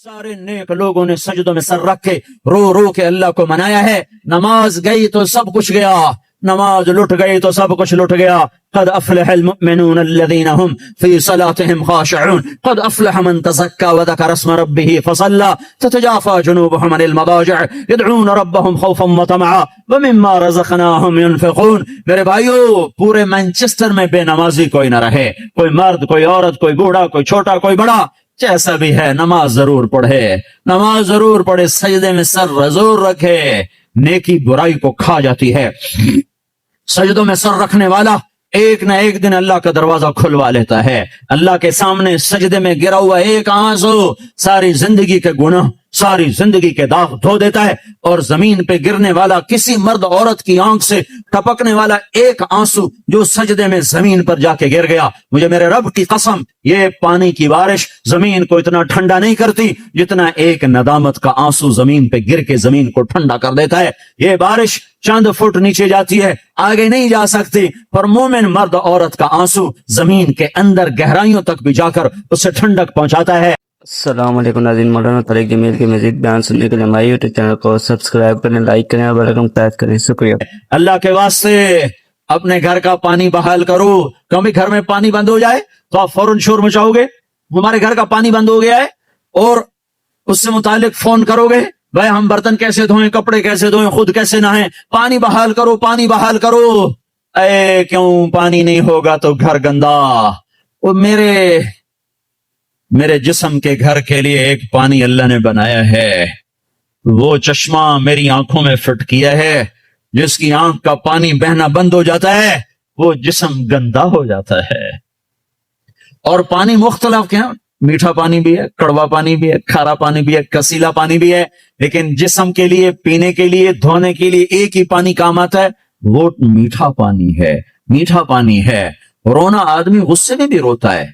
سارے نیک لوگوں نے سجدوں میں سر رکھ کے رو رو کے اللہ کو منایا ہے. نماز گئی تو سب کچھ گیا, نماز لٹ گئی تو سب کچھ لٹ گیا. قد افلح المؤمنون الذين هم في صلاتهم خاشعون قد افلح من تزكى وذكر اسم ربه فصلى تتجافى جنوبهم عن المضاجع يدعون ربهم خوفا وطمعا ومما رزقناهم ينفقون. میرے بھائیو, پورے مانچسٹر میں بے نمازی کوئی نہ رہے, کوئی مرد, کوئی عورت, کوئی بوڑھا, کوئی چھوٹا, کوئی بڑا, جیسا بھی ہے نماز ضرور پڑھے, نماز ضرور پڑھے, سجدے میں سر ضرور رکھے. نیکی برائی کو کھا جاتی ہے. سجدوں میں سر رکھنے والا ایک نہ ایک دن اللہ کا دروازہ کھلوا لیتا ہے. اللہ کے سامنے سجدے میں گرا ہوا ایک آنسو ساری زندگی کے گناہ, ساری زندگی کے داغ دھو دیتا ہے. اور زمین پہ گرنے والا کسی مرد عورت کی آنکھ سے ٹپکنے والا ایک آنسو جو سجدے میں زمین پر جا کے گر گیا, مجھے میرے رب کی قسم, یہ پانی کی بارش زمین کو اتنا ٹھنڈا نہیں کرتی جتنا ایک ندامت کا آنسو زمین پہ گر کے زمین کو ٹھنڈا کر دیتا ہے. یہ بارش چند فٹ نیچے جاتی ہے, آگے نہیں جا سکتی, پر مومن مرد عورت کا آنسو زمین کے اندر گہرائیوں تک بھی جا کر اسے ٹھنڈک پہنچاتا ہے. السلام علیکم ناظرین, مولانا طارق جمیل کے مزید بیان سننے کے لیے ہمارے یوٹیوب چینل کو سبسکرائب کریں, لائک کریں اور بیل آئیکن پریس کریں. شکریہ. اللہ کے واسطے اپنے گھر کا پانی بحال کرو. کبھی گھر میں پانی بند ہو جائے تو آپ فوراً شور مچاؤ گے, ہمارے گھر کا پانی بند ہو گیا ہے, اور اس سے متعلق فون کرو گے, بھائی ہم برتن کیسے دھوئیں, کپڑے کیسے دھوئیں, خود کیسے نہائیں, پانی بحال کرو, پانی بحال کرو. اے کیوں پانی نہیں ہوگا تو گھر گندا. وہ میرے جسم کے گھر کے لیے ایک پانی اللہ نے بنایا ہے, وہ چشمہ میری آنکھوں میں فٹ کیا ہے, جس کی آنکھ کا پانی بہنا بند ہو جاتا ہے وہ جسم گندا ہو جاتا ہے. اور پانی مختلف کیا, میٹھا پانی بھی ہے, کڑوا پانی بھی ہے, کھارا پانی بھی ہے, کسیلا پانی بھی ہے, لیکن جسم کے لیے, پینے کے لیے, دھونے کے لیے ایک ہی پانی کام آتا ہے, وہ میٹھا پانی ہے. میٹھا پانی ہے. رونا, آدمی غصے میں بھی روتا ہے,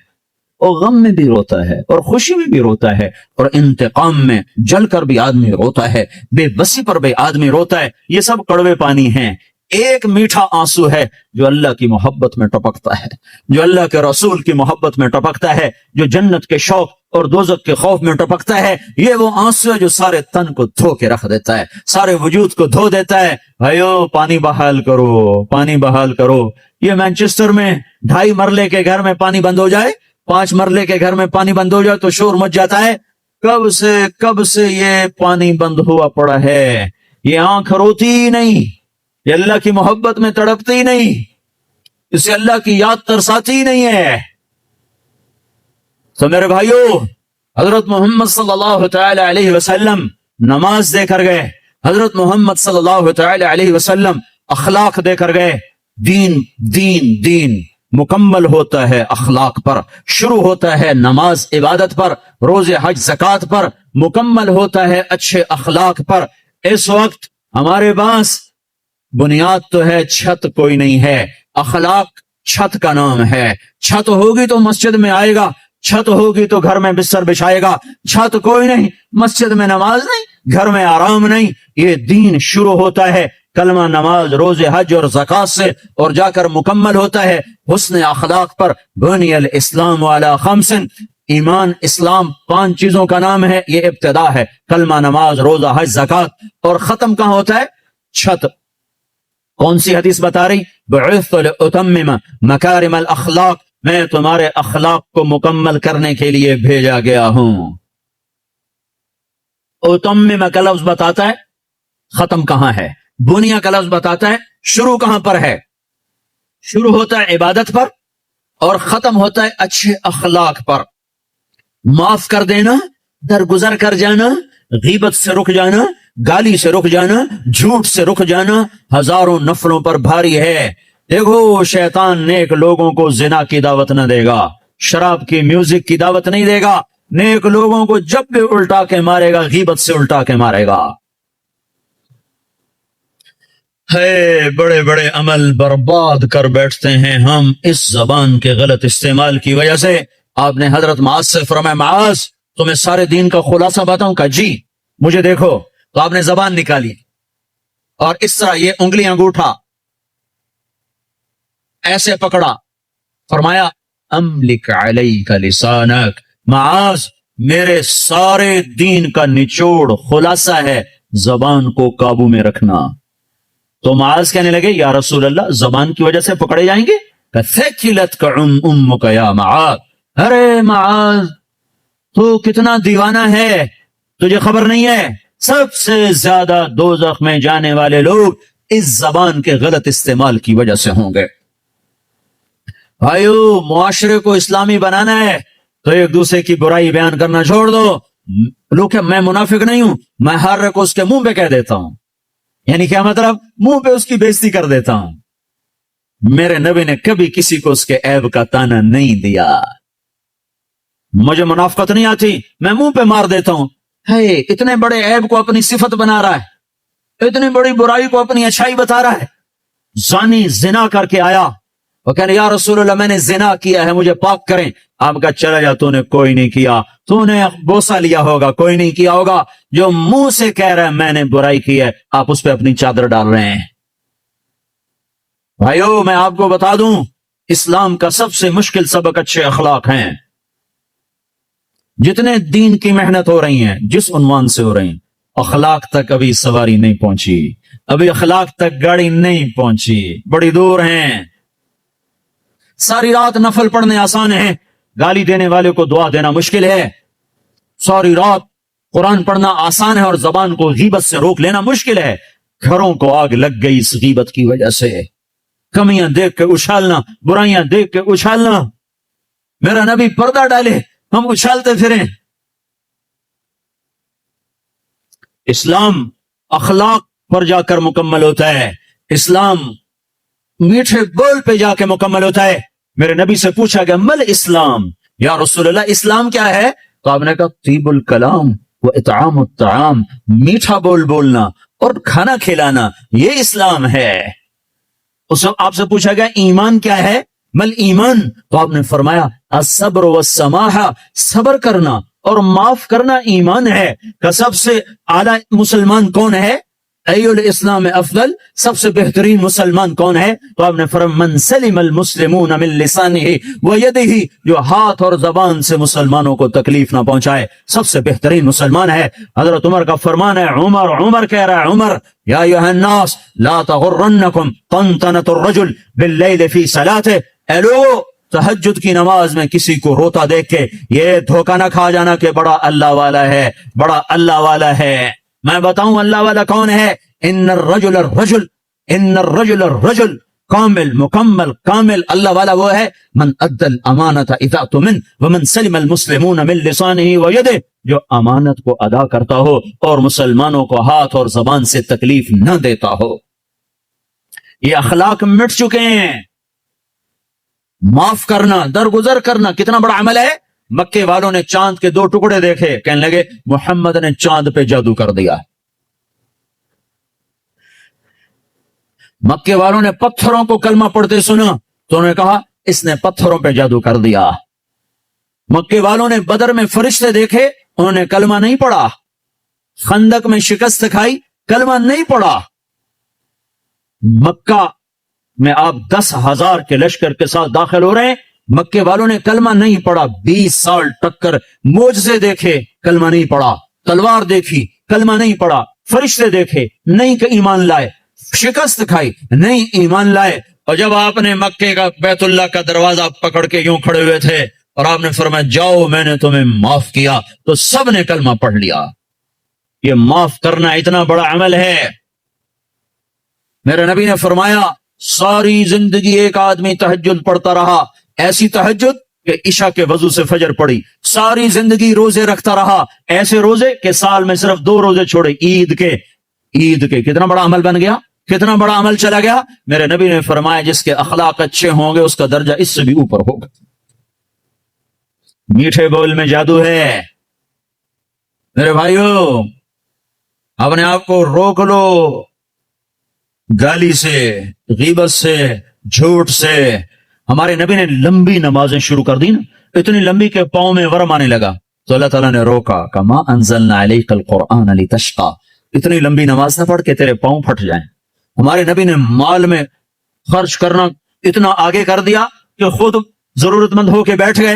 اور غم میں بھی روتا ہے, اور خوشی میں بھی روتا ہے, اور انتقام میں جل کر بھی آدمی روتا ہے, بے بسی پر بھی آدمی روتا ہے. یہ سب کڑوے پانی ہیں. ایک میٹھا آنسو ہے جو اللہ کی محبت میں ٹپکتا ہے, جو اللہ کے رسول کی محبت میں ٹپکتا ہے, جو جنت کے شوق اور دوزخ کے خوف میں ٹپکتا ہے. یہ وہ آنسو ہے جو سارے تن کو دھو کے رکھ دیتا ہے, سارے وجود کو دھو دیتا ہے. بھائیو, پانی بحال کرو, پانی بحال کرو. یہ مانچسٹر میں 2.5 مرلے کے گھر میں پانی بند ہو جائے, 5 مرلے کے گھر میں پانی بند ہو جائے تو شور مچ جاتا ہے. کب سے یہ پانی بند ہوا پڑا ہے. یہ آنکھ روتی ہی نہیں, یہ اللہ کی محبت میں تڑپتی ہی نہیں, اسے اللہ کی یاد ترساتی ہی نہیں ہے. تو میرے بھائیو, حضرت محمد صلی اللہ تعالی علیہ وسلم نماز دے کر گئے, حضرت محمد صلی اللہ تعالی علیہ وسلم اخلاق دے کر گئے. دین مکمل ہوتا ہے اخلاق پر, شروع ہوتا ہے نماز عبادت پر, روزے حج زکوٰۃ پر, مکمل ہوتا ہے اچھے اخلاق پر. اس وقت ہمارے پاس بنیاد تو ہے, چھت کوئی نہیں ہے. اخلاق چھت کا نام ہے. چھت ہوگی تو مسجد میں آئے گا, چھت ہوگی تو گھر میں بستر بچھائے گا. چھت کوئی نہیں, مسجد میں نماز نہیں, گھر میں آرام نہیں. یہ دین شروع ہوتا ہے کلمہ, نماز, روزے حج اور زکوٰۃ سے, اور جا کر مکمل ہوتا ہے حسن اخلاق پر. بنی الاسلام علی 5, ایمان اسلام 5 چیزوں کا نام ہے. یہ ابتدا ہے, کلمہ, نماز, روزہ, حج, زکوٰۃ. اور ختم کہاں ہوتا ہے؟ چھت. کون سی حدیث بتا رہی؟ بعثت لأتمم مکارم الاخلاق, میں تمہارے اخلاق کو مکمل کرنے کے لیے بھیجا گیا ہوں. اتمم کا لفظ بتاتا ہے ختم کہاں ہے, بنیا کا لفظ بتاتا ہے شروع کہاں پر ہے. شروع ہوتا ہے عبادت پر اور ختم ہوتا ہے اچھے اخلاق پر. معاف کر دینا, درگزر کر جانا, غیبت سے رک جانا, گالی سے رک جانا, جھوٹ سے رک جانا, ہزاروں نفلوں پر بھاری ہے. دیکھو, شیطان نیک لوگوں کو زنا کی دعوت نہ دے گا, شراب کی, میوزک کی دعوت نہیں دے گا. نیک لوگوں کو جب بھی الٹا کے مارے گا, غیبت سے الٹا کے مارے گا. ہے بڑے بڑے عمل برباد کر بیٹھتے ہیں ہم اس زبان کے غلط استعمال کی وجہ سے. آپ نے حضرت معاذ سے فرمایا, معاذ تمہیں سارے دین کا خلاصہ بتاؤں کا؟ جی مجھے دیکھو. تو آپ نے زبان نکالی اور اس طرح یہ انگلی انگوٹھا ایسے پکڑا, فرمایا املک علیک لسانک, معاذ میرے سارے دین کا نچوڑ خلاصہ ہے زبان کو قابو میں رکھنا. تو معاذ کہنے لگے یا رسول اللہ زبان کی وجہ سے پکڑے جائیں گے؟ فَثَقِلَتْكَ أُمُّكَ يَا مَعَاذ. ارے معاذ تو کتنا دیوانہ ہے، تجھے خبر نہیں ہے سب سے زیادہ دوزخ میں جانے والے لوگ اس زبان کے غلط استعمال کی وجہ سے ہوں گے. بھائیو معاشرے کو اسلامی بنانا ہے تو ایک دوسرے کی برائی بیان کرنا چھوڑ دو. لوگ کہ میں منافق نہیں ہوں، میں ہر کو اس کے منہ پہ کہہ دیتا ہوں. یعنی کیا مطلب؟ منہ پہ اس کی بےزتی کر دیتا ہوں. میرے نبی نے کبھی کسی کو اس کے عیب کا تانا نہیں دیا. مجھے منافقت نہیں آتی، میں منہ پہ مار دیتا ہوں. ہے اتنے بڑے عیب کو اپنی صفت بنا رہا ہے، اتنی بڑی برائی کو اپنی اچھائی بتا رہا ہے. زانی زنا کر کے آیا، وہ کہنے یا رسول اللہ میں نے زنا کیا ہے مجھے پاک کریں. آپ کا چلا جا، تو نے کوئی نہیں کیا، تو نے بوسہ لیا ہوگا، کوئی نہیں کیا ہوگا. جو منہ سے کہہ رہا ہے میں نے برائی کی ہے، آپ اس پہ اپنی چادر ڈال رہے ہیں. بھائیو میں آپ کو بتا دوں اسلام کا سب سے مشکل سبق اچھے اخلاق ہیں. جتنے دین کی محنت ہو رہی ہیں جس عنوان سے ہو رہی ہیں، اخلاق تک ابھی سواری نہیں پہنچی، ابھی اخلاق تک گاڑی نہیں پہنچی، بڑی دور ہیں. ساری رات نفل پڑھنے آسان ہے، گالی دینے والے کو دعا دینا مشکل ہے. ساری رات قرآن پڑھنا آسان ہے اور زبان کو غیبت سے روک لینا مشکل ہے. گھروں کو آگ لگ گئی اس غیبت کی وجہ سے، کمیاں دیکھ کے اچھالنا، برائیاں دیکھ کے اچھالنا. میرا نبی پردہ ڈالے ہم اچھالتے پھریں. اسلام اخلاق پر جا کر مکمل ہوتا ہے، اسلام میٹھے بول پہ جا کے مکمل ہوتا ہے. میرے نبی سے پوچھا گیا مل اسلام، یا رسول اللہ اسلام کیا ہے؟ تو آپ نے کہا طیب الکلام و اطعام الطعام، میٹھا بول بولنا اور کھانا کھلانا، یہ اسلام ہے. آپ سے پوچھا گیا ایمان کیا ہے؟ مل ایمان، تو آپ نے فرمایا الصبر والسماحہ، صبر کرنا اور معاف کرنا ایمان ہے. کہ سب سے اعلیٰ مسلمان کون ہے؟ ای الاسلام افضل، سب سے بہترین مسلمان کون ہے؟ تو آپ نے فرمایا من سلم المسلمون من لسانہ ویدہ، جو ہاتھ اور زبان سے مسلمانوں کو تکلیف نہ پہنچائے سب سے بہترین مسلمان ہے. حضرت عمر کا فرمان ہے، عمر کہہ رہا ہے، عمر یا ایھا الناس لا تغرنکم طنطنۃ الرجل باللیل فی صلاته. اے لوگو تہجد کی نماز میں کسی کو روتا دیکھ کے یہ دھوکہ نہ کھا جانا کہ بڑا اللہ والا ہے، بڑا اللہ والا ہے. میں بتاؤں اللہ والا کون ہے؟ ان الرجل الرجل کامل مکمل کامل اللہ والا وہ ہے من ادى الامانۃ اذا اؤتمن ومن سلم المسلمون من لسانہ ویدہ، جو امانت کو ادا کرتا ہو اور مسلمانوں کو ہاتھ اور زبان سے تکلیف نہ دیتا ہو. یہ اخلاق مٹ چکے ہیں. معاف کرنا، درگزر کرنا کتنا بڑا عمل ہے. مکے والوں نے چاند کے 2 ٹکڑے دیکھے، کہنے لگے محمد نے چاند پہ جادو کر دیا. مکے والوں نے پتھروں کو کلمہ پڑھتے سنا تو انہوں نے کہا اس نے پتھروں پہ جادو کر دیا. مکے والوں نے بدر میں فرشتے دیکھے، انہوں نے کلمہ نہیں پڑھا. خندق میں شکست کھائی، کلمہ نہیں پڑھا. مکہ میں آپ 10,000 کے لشکر کے ساتھ داخل ہو رہے ہیں، مکے والوں نے کلمہ نہیں پڑھا. 20 سال ٹکر، معجزے دیکھے، کلمہ نہیں پڑھا. تلوار دیکھی، کلمہ نہیں پڑھا. فرشتے دیکھے، نہیں کہ ایمان لائے. شکست کھائی، نہیں ایمان لائے. اور جب آپ نے مکے کا بیت اللہ کا دروازہ پکڑ کے یوں کھڑے ہوئے تھے اور آپ نے فرمایا جاؤ میں نے تمہیں معاف کیا، تو سب نے کلمہ پڑھ لیا. یہ معاف کرنا اتنا بڑا عمل ہے. میرے نبی نے فرمایا ساری زندگی ایک آدمی تہجد پڑھتا رہا، ایسی تہجد کہ عشاء کے وضو سے فجر پڑی. ساری زندگی روزے رکھتا رہا، ایسے روزے کہ سال میں صرف 2 روزے چھوڑے، عید کے. کتنا بڑا عمل بن گیا، کتنا بڑا عمل چلا گیا. میرے نبی نے فرمایا جس کے اخلاق اچھے ہوں گے اس کا درجہ اس سے بھی اوپر ہوگا. میٹھے بول میں جادو ہے. میرے بھائیو اپنے آپ کو روک لو گالی سے، غیبت سے، جھوٹ سے. ہمارے نبی نے لمبی نمازیں شروع کر دی نا، اتنی لمبی کہ پاؤں میں ورم آنے لگا تو اللہ تعالیٰ نے روکا، کما انزلنا علیک القرآن لتشقی، اتنی لمبی نماز نہ پڑھ کے تیرے پاؤں پھٹ جائیں. ہمارے نبی نے مال میں خرچ کرنا اتنا آگے کر دیا کہ خود ضرورت مند ہو کے بیٹھ گئے.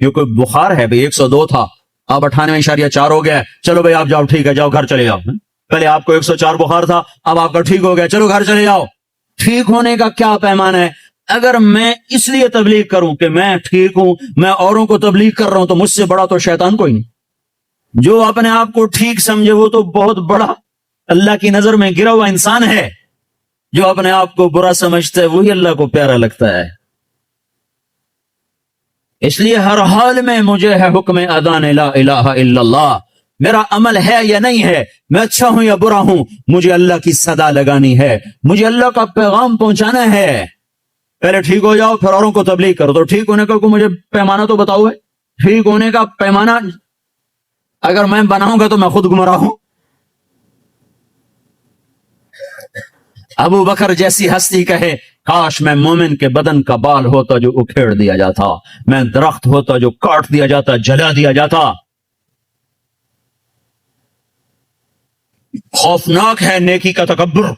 یہ کوئی بخار ہے بھائی 102 تھا اب 98.4 ہو گیا ہے، چلو بھائی آپ جاؤ ٹھیک ہے جاؤ گھر چلے جاؤ. پہلے آپ کو 104 بخار تھا اب آپ کا ٹھیک ہو گیا چلو گھر چلے جاؤ. ٹھیک ہونے کا کیا پیمانہ ہے؟ اگر میں اس لیے تبلیغ کروں کہ میں ٹھیک ہوں، میں اوروں کو تبلیغ کر رہا ہوں، تو مجھ سے بڑا تو شیطان کوئی نہیں. جو اپنے آپ کو ٹھیک سمجھے وہ تو بہت بڑا اللہ کی نظر میں گرا ہوا انسان ہے. جو اپنے آپ کو برا سمجھتا ہے وہی اللہ کو پیارا لگتا ہے. اس لیے ہر حال میں مجھے ہے حکم اذان لا الہ الا اللہ. میرا عمل ہے یا نہیں ہے، میں اچھا ہوں یا برا ہوں، مجھے اللہ کی صدا لگانی ہے، مجھے اللہ کا پیغام پہنچانا ہے. پہلے ٹھیک ہو جاؤ پھر اوروں کو تبلیغ کرو. تو ٹھیک ہونے کا کوئی مجھے پیمانہ تو بتاؤ ہے. ٹھیک ہونے کا پیمانہ اگر میں بناؤں گا تو میں خود گمراہ ہوں. ابو بکر جیسی ہستی کہے کاش میں مومن کے بدن کا بال ہوتا جو اکھیڑ دیا جاتا، میں درخت ہوتا جو کاٹ دیا جاتا، جلا دیا جاتا. خوفناک ہے نیکی کا تکبر،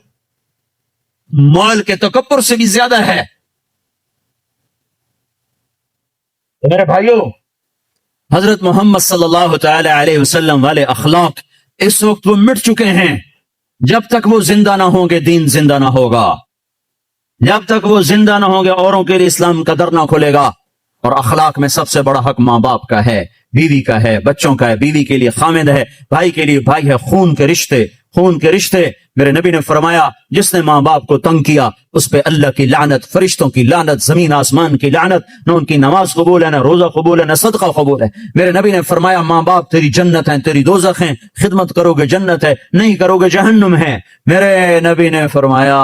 مال کے تکبر سے بھی زیادہ ہے. تو میرے بھائیوں، حضرت محمد صلی اللہ تعالی علیہ وسلم والے اخلاق اس وقت وہ مٹ چکے ہیں. جب تک وہ زندہ نہ ہوں گے دین زندہ نہ ہوگا. جب تک وہ زندہ نہ ہوں گے اوروں کے لیے اسلام کا در نہ کھلے گا. اور اخلاق میں سب سے بڑا حق ماں باپ کا ہے، بیوی کا ہے، بچوں کا ہے. بیوی کے لیے خامد ہے، بھائی کے لیے بھائی ہے. خون کے رشتے، خون کے رشتے. میرے نبی نے فرمایا جس نے ماں باپ کو تنگ کیا اس پہ اللہ کی لعنت، فرشتوں کی لعنت، زمین آسمان کی لعنت. نہ ان کی نماز قبول ہے، نہ روزہ قبول ہے، نہ صدقہ قبول ہے. میرے نبی نے فرمایا ماں باپ تیری جنت ہیں، تیری دوزخ ہیں. خدمت کرو گے جنت ہے، نہیں کرو گے جہنم ہے. میرے نبی نے فرمایا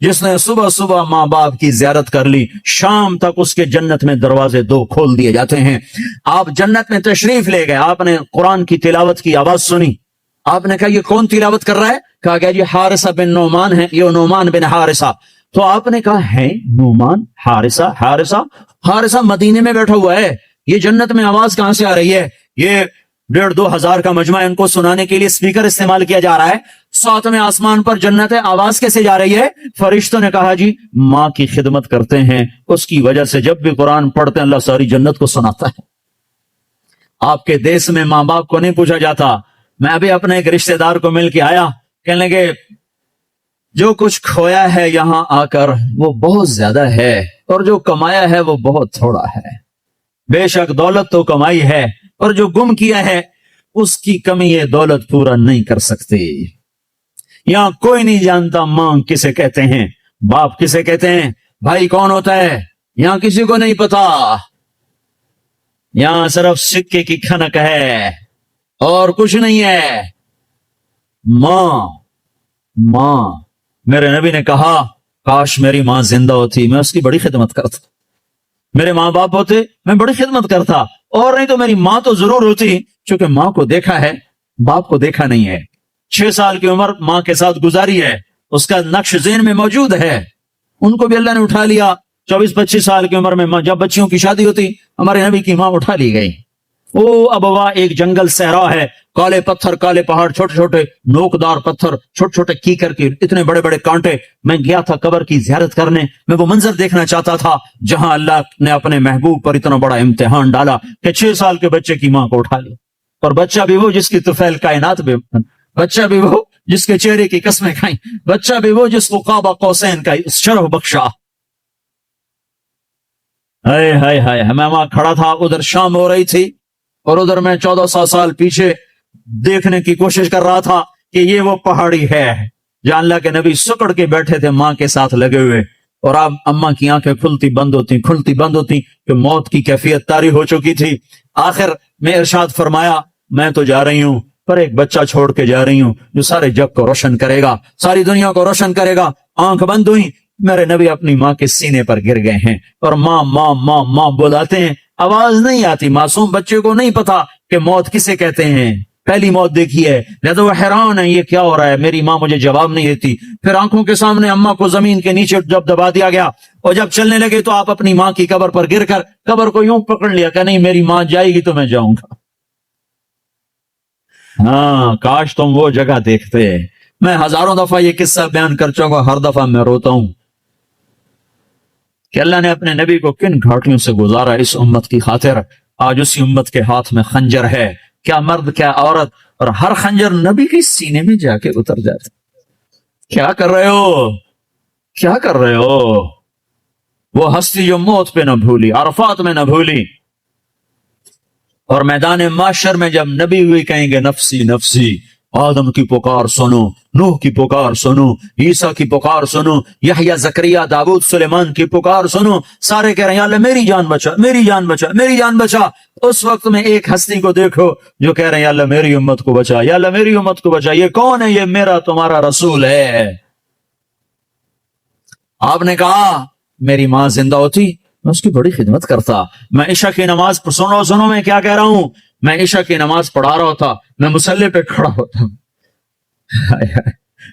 جس نے صبح صبح ماں باپ کی زیارت کر لی شام تک اس کے جنت میں دروازے 2 کھول دیے جاتے ہیں. آپ جنت میں تشریف لے گئے، آپ نے قرآن کی تلاوت کی آواز سنی، آپ نے کہا یہ کون تلاوت کر رہا ہے؟ کہا گیا جی حارثہ بن نعمان ہے، یہ نعمان بن حارثہ. تو آپ نے کہا ہے نعمان حارثہ حارثہ حارثہ مدینے میں بیٹھا ہوا ہے، یہ جنت میں آواز کہاں سے آ رہی ہے؟ یہ 1,500-2 ہزار کا مجمع ان کو سنانے کے لیے سپیکر استعمال کیا جا رہا ہے. 7ویں آسمان پر جنت ہے، آواز کیسے جا رہی ہے؟ فرشتوں نے کہا جی ماں کی خدمت کرتے ہیں، اس کی وجہ سے جب بھی قرآن پڑھتے ہیں اللہ ساری جنت کو سناتا ہے. آپ کے دیس میں ماں باپ کو نہیں پوچھا جاتا. میں ابھی اپنے ایک رشتہ دار کو مل کے آیا، کہنے لگے جو کچھ کھویا ہے یہاں آ کر وہ بہت زیادہ ہے اور جو کمایا ہے وہ بہت تھوڑا ہے. بے شک دولت تو کمائی ہے اور جو گم کیا ہے اس کی کمی یہ دولت پورا نہیں کر سکتی. یہاں کوئی نہیں جانتا ماں کسے کہتے ہیں، باپ کسے کہتے ہیں، بھائی کون ہوتا ہے، یہاں کسی کو نہیں پتا. یہاں صرف سکے کی کھنک ہے اور کچھ نہیں ہے. ماں میرے نبی نے کہا کاش میری ماں زندہ ہوتی میں اس کی بڑی خدمت کرتا. میرے ماں باپ ہوتے میں بڑی خدمت کرتا، اور نہیں تو میری ماں تو ضرور ہوتی، چونکہ ماں کو دیکھا ہے باپ کو دیکھا نہیں ہے. 6 سال کی عمر ماں کے ساتھ گزاری ہے، اس کا نقش ذہن میں موجود ہے. ان کو بھی اللہ نے اٹھا لیا. 24-25 سال کی عمر میں جب بچیوں کی شادی ہوتی ہمارے نبی کی ماں اٹھا لی گئی. او ابوا ایک جنگل صحرا ہے، کالے پتھر، کالے پہاڑ، چھوٹے چھوٹے نوکدار پتھر، چھوٹے چھوٹے کیکر کے اتنے بڑے بڑے کانٹے. میں گیا تھا قبر کی زیارت کرنے، میں وہ منظر دیکھنا چاہتا تھا جہاں اللہ نے اپنے محبوب پر اتنا بڑا امتحان ڈالا کہ 6 سال کے بچے کی ماں کو اٹھا لی. اور بچہ بھی وہ جس کی طفیل کائنات بھی، بچہ بھی وہ جس کے چہرے کی قسمیں کھائیں، بچہ بھی وہ جس کو قاب قوسین کا شرف بخشا. ہائے ہائے ہائے، میں وہاں کھڑا تھا، ادھر شام ہو رہی تھی اور ادھر میں 1400 سال پیچھے دیکھنے کی کوشش کر رہا تھا کہ یہ وہ پہاڑی ہے جہاں اللہ کے نبی سکڑ کے بیٹھے تھے ماں کے ساتھ لگے ہوئے. اور اب اماں کی آنکھیں کھلتی بند ہوتی کہ موت کی کیفیت طاری ہو چکی تھی. آخر میں ارشاد فرمایا میں تو جا رہی ہوں پر ایک بچہ چھوڑ کے جا رہی ہوں جو سارے جگ کو روشن کرے گا، ساری دنیا کو روشن کرے گا. آنکھ بند ہوئی، میرے نبی اپنی ماں کے سینے پر گر گئے ہیں اور ماں ماں ماں ماں بلاتے ہیں، آواز نہیں آتی. معصوم بچے کو نہیں پتا کہ موت کسے کہتے ہیں، پہلی موت دیکھی ہے، لہذا وہ حیران ہے یہ کیا ہو رہا ہے، میری ماں مجھے جواب نہیں دیتی. پھر آنکھوں کے سامنے اماں کو زمین کے نیچے جب دبا دیا گیا اور جب چلنے لگے تو آپ اپنی ماں کی قبر پر گر کر قبر کو یوں پکڑ لیا کہ نہیں میری ماں جائے گی تو میں جاؤں گا. ہاں کاش تم وہ جگہ دیکھتے. میں ہزاروں دفعہ یہ قصہ بیان کر چکا ہوں، ہر دفعہ میں روتا ہوں کہ اللہ نے اپنے نبی کو کن گھاٹیوں سے گزارا اس امت کی خاطر. آج اسی امت کے ہاتھ میں خنجر ہے، کیا مرد کیا عورت، اور ہر خنجر نبی کے سینے میں جا کے اتر جاتا۔ کیا کر رہے ہو، کیا کر رہے ہو؟ وہ ہستی جو موت پہ نہ بھولی، عرفات میں نہ بھولی، اور میدان معاشر میں جب نبی ہوئی کہیں گے نفسی نفسی، آدم کی پکار سنو، نوح کی پکار سنو، عیسیٰ کی پکار سنو، یحییٰ زکریا داؤد سلیمان کی پکار سنو، سارے کہہ رہے ہیں یا اللہ میری جان بچا، میری جان بچا، میری جان بچا۔ اس وقت میں ایک ہستی کو دیکھو جو کہہ رہے ہیں یا اللہ میری امت کو بچا، یا اللہ میری امت کو بچا۔ یہ کون ہے؟ یہ میرا تمہارا رسول ہے۔ آپ نے کہا میری ماں زندہ ہوتی میں اس کی بڑی خدمت کرتا، میں عشاء کی نماز سنو میں کیا کہہ رہا ہوں، میں عشاء کی نماز پڑھا رہا ہوتا، میں مصلی پہ کھڑا ہوتا،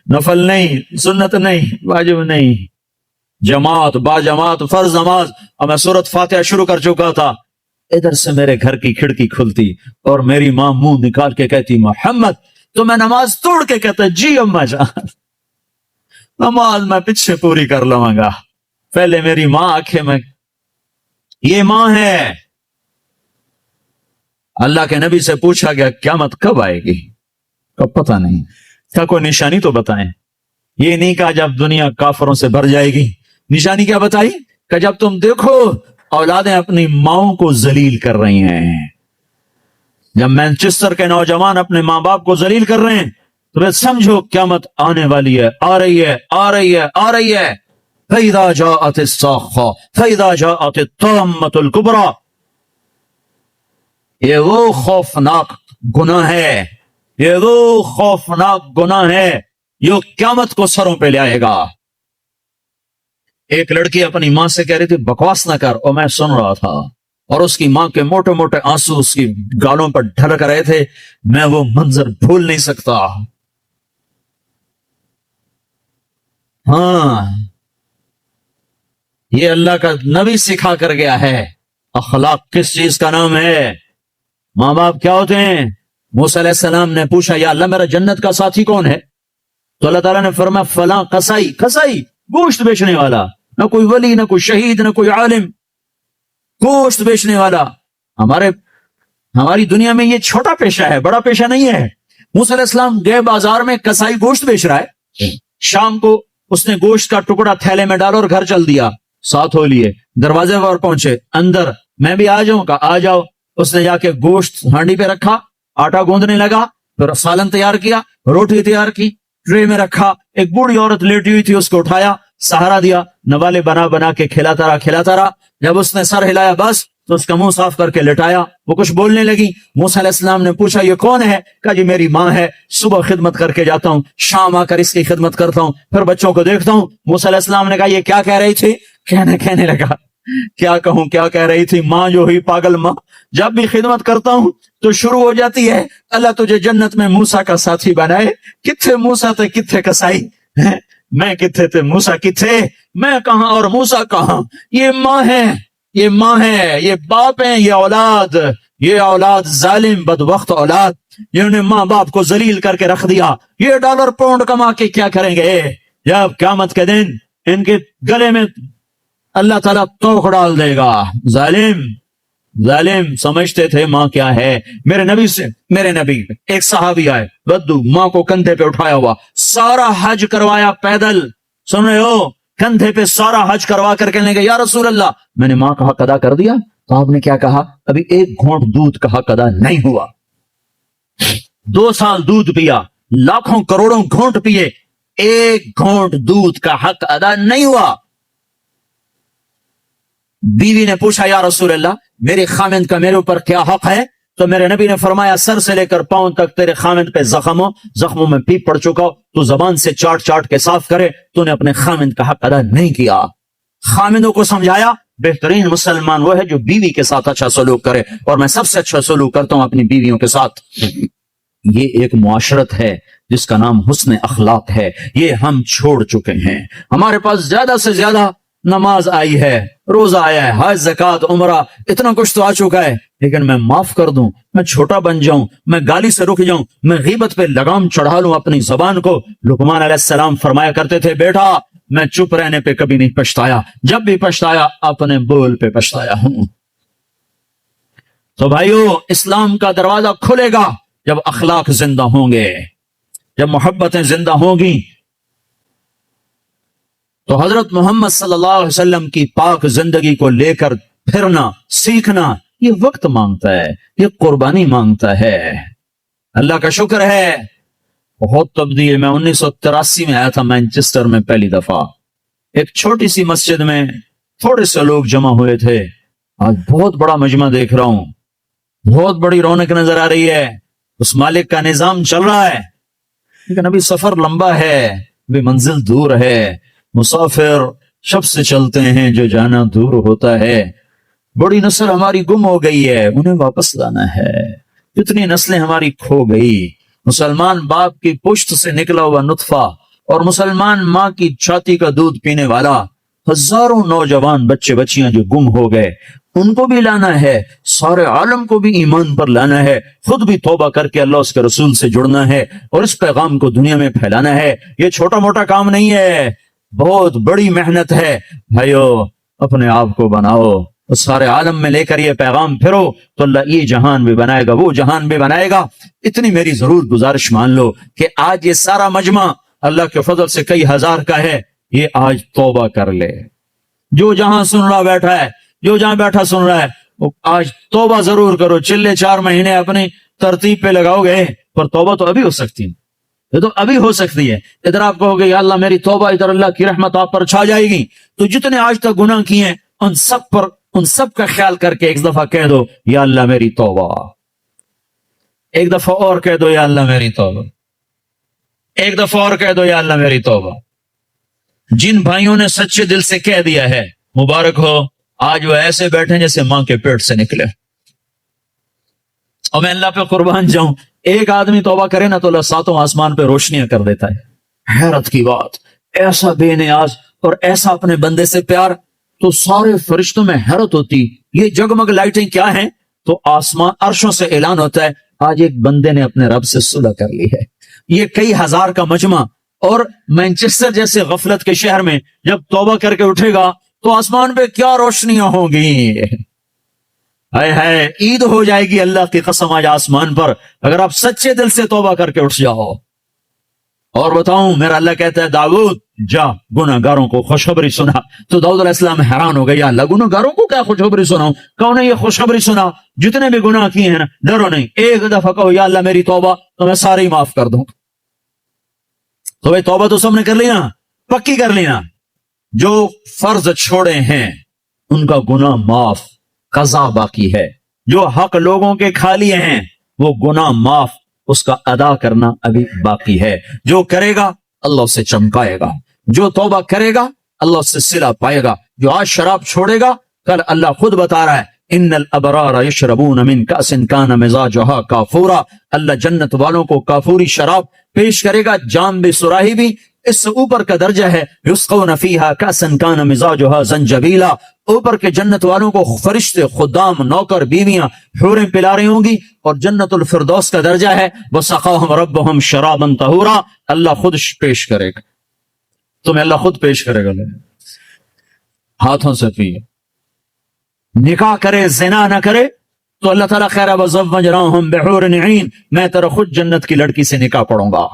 نفل نہیں، سنت نہیں، واجب نہیں، جماعت با جماعت فرض نماز، اور میں سورۃ فاتحہ شروع کر چکا تھا۔ ادھر سے میرے گھر کی کھڑکی کھلتی اور میری ماں منہ نکال کے کہتی محمد، تو میں نماز توڑ کے کہتا جی اما جان، نماز میں پیچھے پوری کر لوں گا، پہلے میری ماں آنکھیں میں۔ یہ ماں ہے۔ اللہ کے نبی سے پوچھا گیا قیامت کب آئے گی؟ کب؟ پتہ نہیں، کیا کوئی نشانی تو بتائیں۔ یہ نہیں کہا جب دنیا کافروں سے بھر جائے گی، نشانی کیا بتائی کہ جب تم دیکھو اولادیں اپنی ماؤں کو ذلیل کر رہی ہیں، جب مینچسٹر کے نوجوان اپنے ماں باپ کو ذلیل کر رہے ہیں تو پھر سمجھو قیامت آنے والی ہے، آ رہی ہے، آ رہی ہے، آ رہی ہے۔ فَإِذَا جَاءَتِ الصَّاخَّةُ فَإِذَا جَاءَتِ الطَّامَّةُ الْكُبْرَى، یہ وہ خوفناک گناہ ہے، یہ وہ خوفناک گناہ ہے جو قیامت کو سروں پہ لے آئے گا۔ ایک لڑکی اپنی ماں سے کہہ رہی تھی بکواس نہ کر، اور میں سن رہا تھا، اور اس کی ماں کے موٹے موٹے آنسو اس کی گالوں پر ڈھلک رہے تھے، میں وہ منظر بھول نہیں سکتا۔ ہاں، یہ اللہ کا نبی سکھا کر گیا ہے۔ اخلاق کس چیز کا نام ہے؟ ماں باپ کیا ہوتے ہیں؟ موسیٰ علیہ السلام نے پوچھا یا اللہ میرا جنت کا ساتھی کون ہے؟ تو اللہ تعالیٰ نے فرمایا فلاں قصائی، قصائی گوشت بیچنے والا، نہ کوئی ولی، نہ کوئی شہید، نہ کوئی عالم، گوشت بیچنے والا۔ ہماری دنیا میں یہ چھوٹا پیشہ ہے، بڑا پیشہ نہیں ہے۔ موسیٰ علیہ السلام گئے بازار میں، قصائی گوشت بیچ رہا ہے، شام کو اس نے گوشت کا ٹکڑا تھیلے میں ڈالا اور گھر چل دیا، ساتھ ہو لیے، دروازے پر پہنچے، اندر میں بھی آ جاؤں؟ کہا آ جاؤ۔ اس نے جا کے گوشت ہانڈی پہ رکھا، آٹا گوندنے لگا، پھر سالن تیار کیا، روٹی تیار کی، ٹرے میں رکھا، ایک بوڑھی عورت لیٹی ہوئی تھی اس کو اٹھایا، سہارا دیا، نوالے بنا بنا کے کھلاتا رہا۔ جب اس نے سر ہلایا بس تو اس کا منہ صاف کر کے لٹایا، وہ کچھ بولنے لگی۔ موسیٰ علیہ السلام نے پوچھا یہ کون ہے؟ کہا جی میری ماں ہے، صبح خدمت کر کے جاتا ہوں، شام آ کر اس کی خدمت کرتا ہوں، پھر بچوں کو دیکھتا ہوں۔ موسیٰ علیہ السلام نے کہا یہ کیا کہہ رہی تھی؟ کہنے لگا کیا کہوں، کیا کہہ رہی تھی؟ ماں جو ہوئی پاگل ماں، جب بھی خدمت کرتا ہوں تو شروع ہو جاتی ہے اللہ تجھے جنت میں موسیٰ کا ساتھی بنائے۔ کتھے موسیٰ تھے، کتھے قصائی؟ میں کتھے تھے، موسیٰ کتھے، میں کہاں اور موسیٰ کہاں؟ یہ ماں ہے، یہ ماں ہے، یہ باپ ہیں، یہ اولاد ظالم بدبخت اولاد جنہوں نے ماں باپ کو ذلیل کر کے رکھ دیا۔ یہ ڈالر پاؤنڈ کما کے کیا کریں گے جب قیامت کے دن ان کے گلے میں اللہ تعالیٰ توق ڈال دے گا۔ ظالم سمجھتے تھے ماں کیا ہے۔ میرے نبی ایک صحابی آئے، بدو ماں کو کندھے پہ اٹھایا ہوا، سارا حج کروایا پیدل، سن رہے ہو، کندھے پہ سارا حج کروا کر کہنے گے یا رسول اللہ میں نے ماں کا حق ادا کر دیا؟ تو آپ نے کیا کہا؟ ابھی ایک گھونٹ دودھ کا حق ادا نہیں ہوا۔ 2 سال دودھ پیا، لاکھوں کروڑوں گھونٹ پیے، ایک گھونٹ دودھ کا حق ادا نہیں ہوا۔ بیوی نے پوچھا یا رسول اللہ میرے خامند کا میرے اوپر کیا حق ہے؟ تو میرے نبی نے فرمایا سر سے لے کر پاؤں تک تیرے خامند پہ زخموں میں پیپ پڑ چکا، تو زبان سے چاٹ کے صاف کرے، تو نے اپنے خامند کا حق ادا نہیں کیا۔ خامندوں کو سمجھایا بہترین مسلمان وہ ہے جو بیوی کے ساتھ اچھا سلوک کرے، اور میں سب سے اچھا سلوک کرتا ہوں اپنی بیویوں کے ساتھ۔ یہ ایک معاشرت ہے جس کا نام حسن اخلاق ہے، یہ ہم چھوڑ چکے ہیں۔ ہمارے پاس زیادہ سے زیادہ نماز آئی ہے، روزہ آیا ہے، حج، زکوٰۃ، عمرہ، اتنا کچھ تو آ چکا ہے، لیکن میں معاف کر دوں، میں چھوٹا بن جاؤں، میں گالی سے رک جاؤں، میں غیبت پہ لگام چڑھا لوں اپنی زبان کو۔ لقمان علیہ السلام فرمایا کرتے تھے بیٹا میں چپ رہنے پہ کبھی نہیں پچھتایا، جب بھی پچھتایا اپنے بول پہ پچھتایا ہوں۔ تو بھائیو اسلام کا دروازہ کھلے گا جب اخلاق زندہ ہوں گے، جب محبتیں زندہ ہوں گی. تو حضرت محمد صلی اللہ علیہ وسلم کی پاک زندگی کو لے کر پھرنا سیکھنا یہ وقت مانگتا ہے، یہ قربانی مانگتا ہے. اللہ کا شکر ہے بہت تبدیل. میں 1983 میں آیا تھا مینچسٹر میں پہلی دفعہ. ایک چھوٹی سی مسجد میں تھوڑے سے لوگ جمع ہوئے تھے. آج بہت بڑا مجمع دیکھ رہا ہوں، بہت بڑی رونق نظر آ رہی ہے. اس مالک کا نظام چل رہا ہے، لیکن ابھی سفر لمبا ہے، ابھی منزل دور ہے. مسافر شب سے چلتے ہیں، جو جانا دور ہوتا ہے. بڑی نسل ہماری گم ہو گئی ہے، انہیں واپس لانا ہے. کتنی نسلیں ہماری کھو گئی. مسلمان باپ کی پشت سے نکلا ہوا نطفہ اور مسلمان ماں کی چھاتی کا دودھ پینے والا ہزاروں نوجوان بچے بچیاں جو گم ہو گئے، ان کو بھی لانا ہے. سارے عالم کو بھی ایمان پر لانا ہے. خود بھی توبہ کر کے اللہ اس کے رسول سے جڑنا ہے اور اس پیغام کو دنیا میں پھیلانا ہے. یہ چھوٹا موٹا کام نہیں ہے، بہت بڑی محنت ہے. بھائیو اپنے آپ کو بناؤ، اس سارے عالم میں لے کر یہ پیغام پھرو تو اللہ یہ جہان بھی بنائے گا، وہ جہان بھی بنائے گا. اتنی میری ضرور گزارش مان لو کہ آج یہ سارا مجمع اللہ کے فضل سے کئی ہزار کا ہے، یہ آج توبہ کر لے. جو جہاں سن رہا بیٹھا ہے، جو جہاں بیٹھا سن رہا ہے، وہ آج توبہ ضرور کرو. چلے 4 مہینے اپنی ترتیب پہ لگاؤ گے، پر توبہ تو ابھی ہو سکتی ہے، یہ تو ابھی ہو سکتی ہے. ادھر آپ کہو گے یا اللہ میری توبہ، ادھر اللہ کی رحمت آپ پر چھا جائے گی. تو جتنے آج تک گناہ کیے ہیں ان سب کا خیال کر کے ایک دفعہ کہہ دو یا اللہ میری توبہ. ایک دفعہ اور کہہ دو یا اللہ میری توبہ. ایک دفعہ اور کہہ دو یا اللہ میری توبہ. جن بھائیوں نے سچے دل سے کہہ دیا ہے مبارک ہو، آج وہ ایسے بیٹھے جیسے ماں کے پیٹ سے نکلے. اور میں اللہ پہ قربان جاؤں، ایک آدمی توبہ کرے نا تو اللہ 7 آسمان پہ روشنیاں کر دیتا ہے. حیرت کی بات، ایسا بے نیاز اور ایسا اپنے بندے سے پیار. تو سارے فرشتوں میں حیرت ہوتی، یہ جگمگ لائٹیں کیا ہیں؟ تو آسمان عرشوں سے اعلان ہوتا ہے آج ایک بندے نے اپنے رب سے صلح کر لی ہے. یہ کئی ہزار کا مجمع اور مینچسٹر جیسے غفلت کے شہر میں جب توبہ کر کے اٹھے گا تو آسمان پہ کیا روشنیاں ہوں گی. ہائے ہائے، عید ہو جائے گی اللہ کی قسم آج آسمان پر، اگر آپ سچے دل سے توبہ کر کے اٹھ جاؤ. اور بتاؤں، میرا اللہ کہتا ہے داؤد جا گناہ گاروں کو خوشخبری سنا. تو داؤد علیہ السلام حیران ہو گئی، یا اللہ گناہ گاروں کو کیا خوشخبری سناؤں؟ کون ہے یہ خوشخبری سنا؟ جتنے بھی گناہ کیے ہیں نا، ڈرو نہیں، ایک دفعہ کہو یا اللہ میری توبہ تو میں سارے معاف کر دوں. تو بھائی توبہ تو سب نے کر لینا، پکی کر لینا. جو فرض چھوڑے ہیں ان کا گناہ معاف، قضا باقی ہے. جو حق لوگوں کے کھا لیے ہیں وہ گناہ معاف، اس کا ادا کرنا ابھی باقی ہے. جو کرے گا اللہ اسے چمکائے گا، جو توبہ کرے گا اللہ اس سے صلہ پائے گا. جو آج شراب چھوڑے گا کل اللہ خود بتا رہا ہے ان الابرار یشربون من کأس کان مزاجها کافورا. اللہ جنت والوں کو کافوری شراب پیش کرے گا، جام بھی سراہی بھی. اس سے اوپر کا درجہ ہے یسقون فیہا کأسا کان مزاجها زنجبیلا. اوپر کے جنت والوں کو فرشتے، خدام، نوکر، بیویاں، حوریں پلا رہی ہوں گی. اور جنت الفردوس کا درجہ ہے وسقاہم ربہم شرابا طہورا. اللہ خود پیش کرے گا تمہیں، اللہ خود پیش کرے گا. ہاتھوں سے پیے، نکاح کرے زنا نہ کرے تو اللہ تعالیٰ خیر وزوجناہم بحور عین، میں تیرا خود جنت کی لڑکی سے نکاح پڑھوں گا.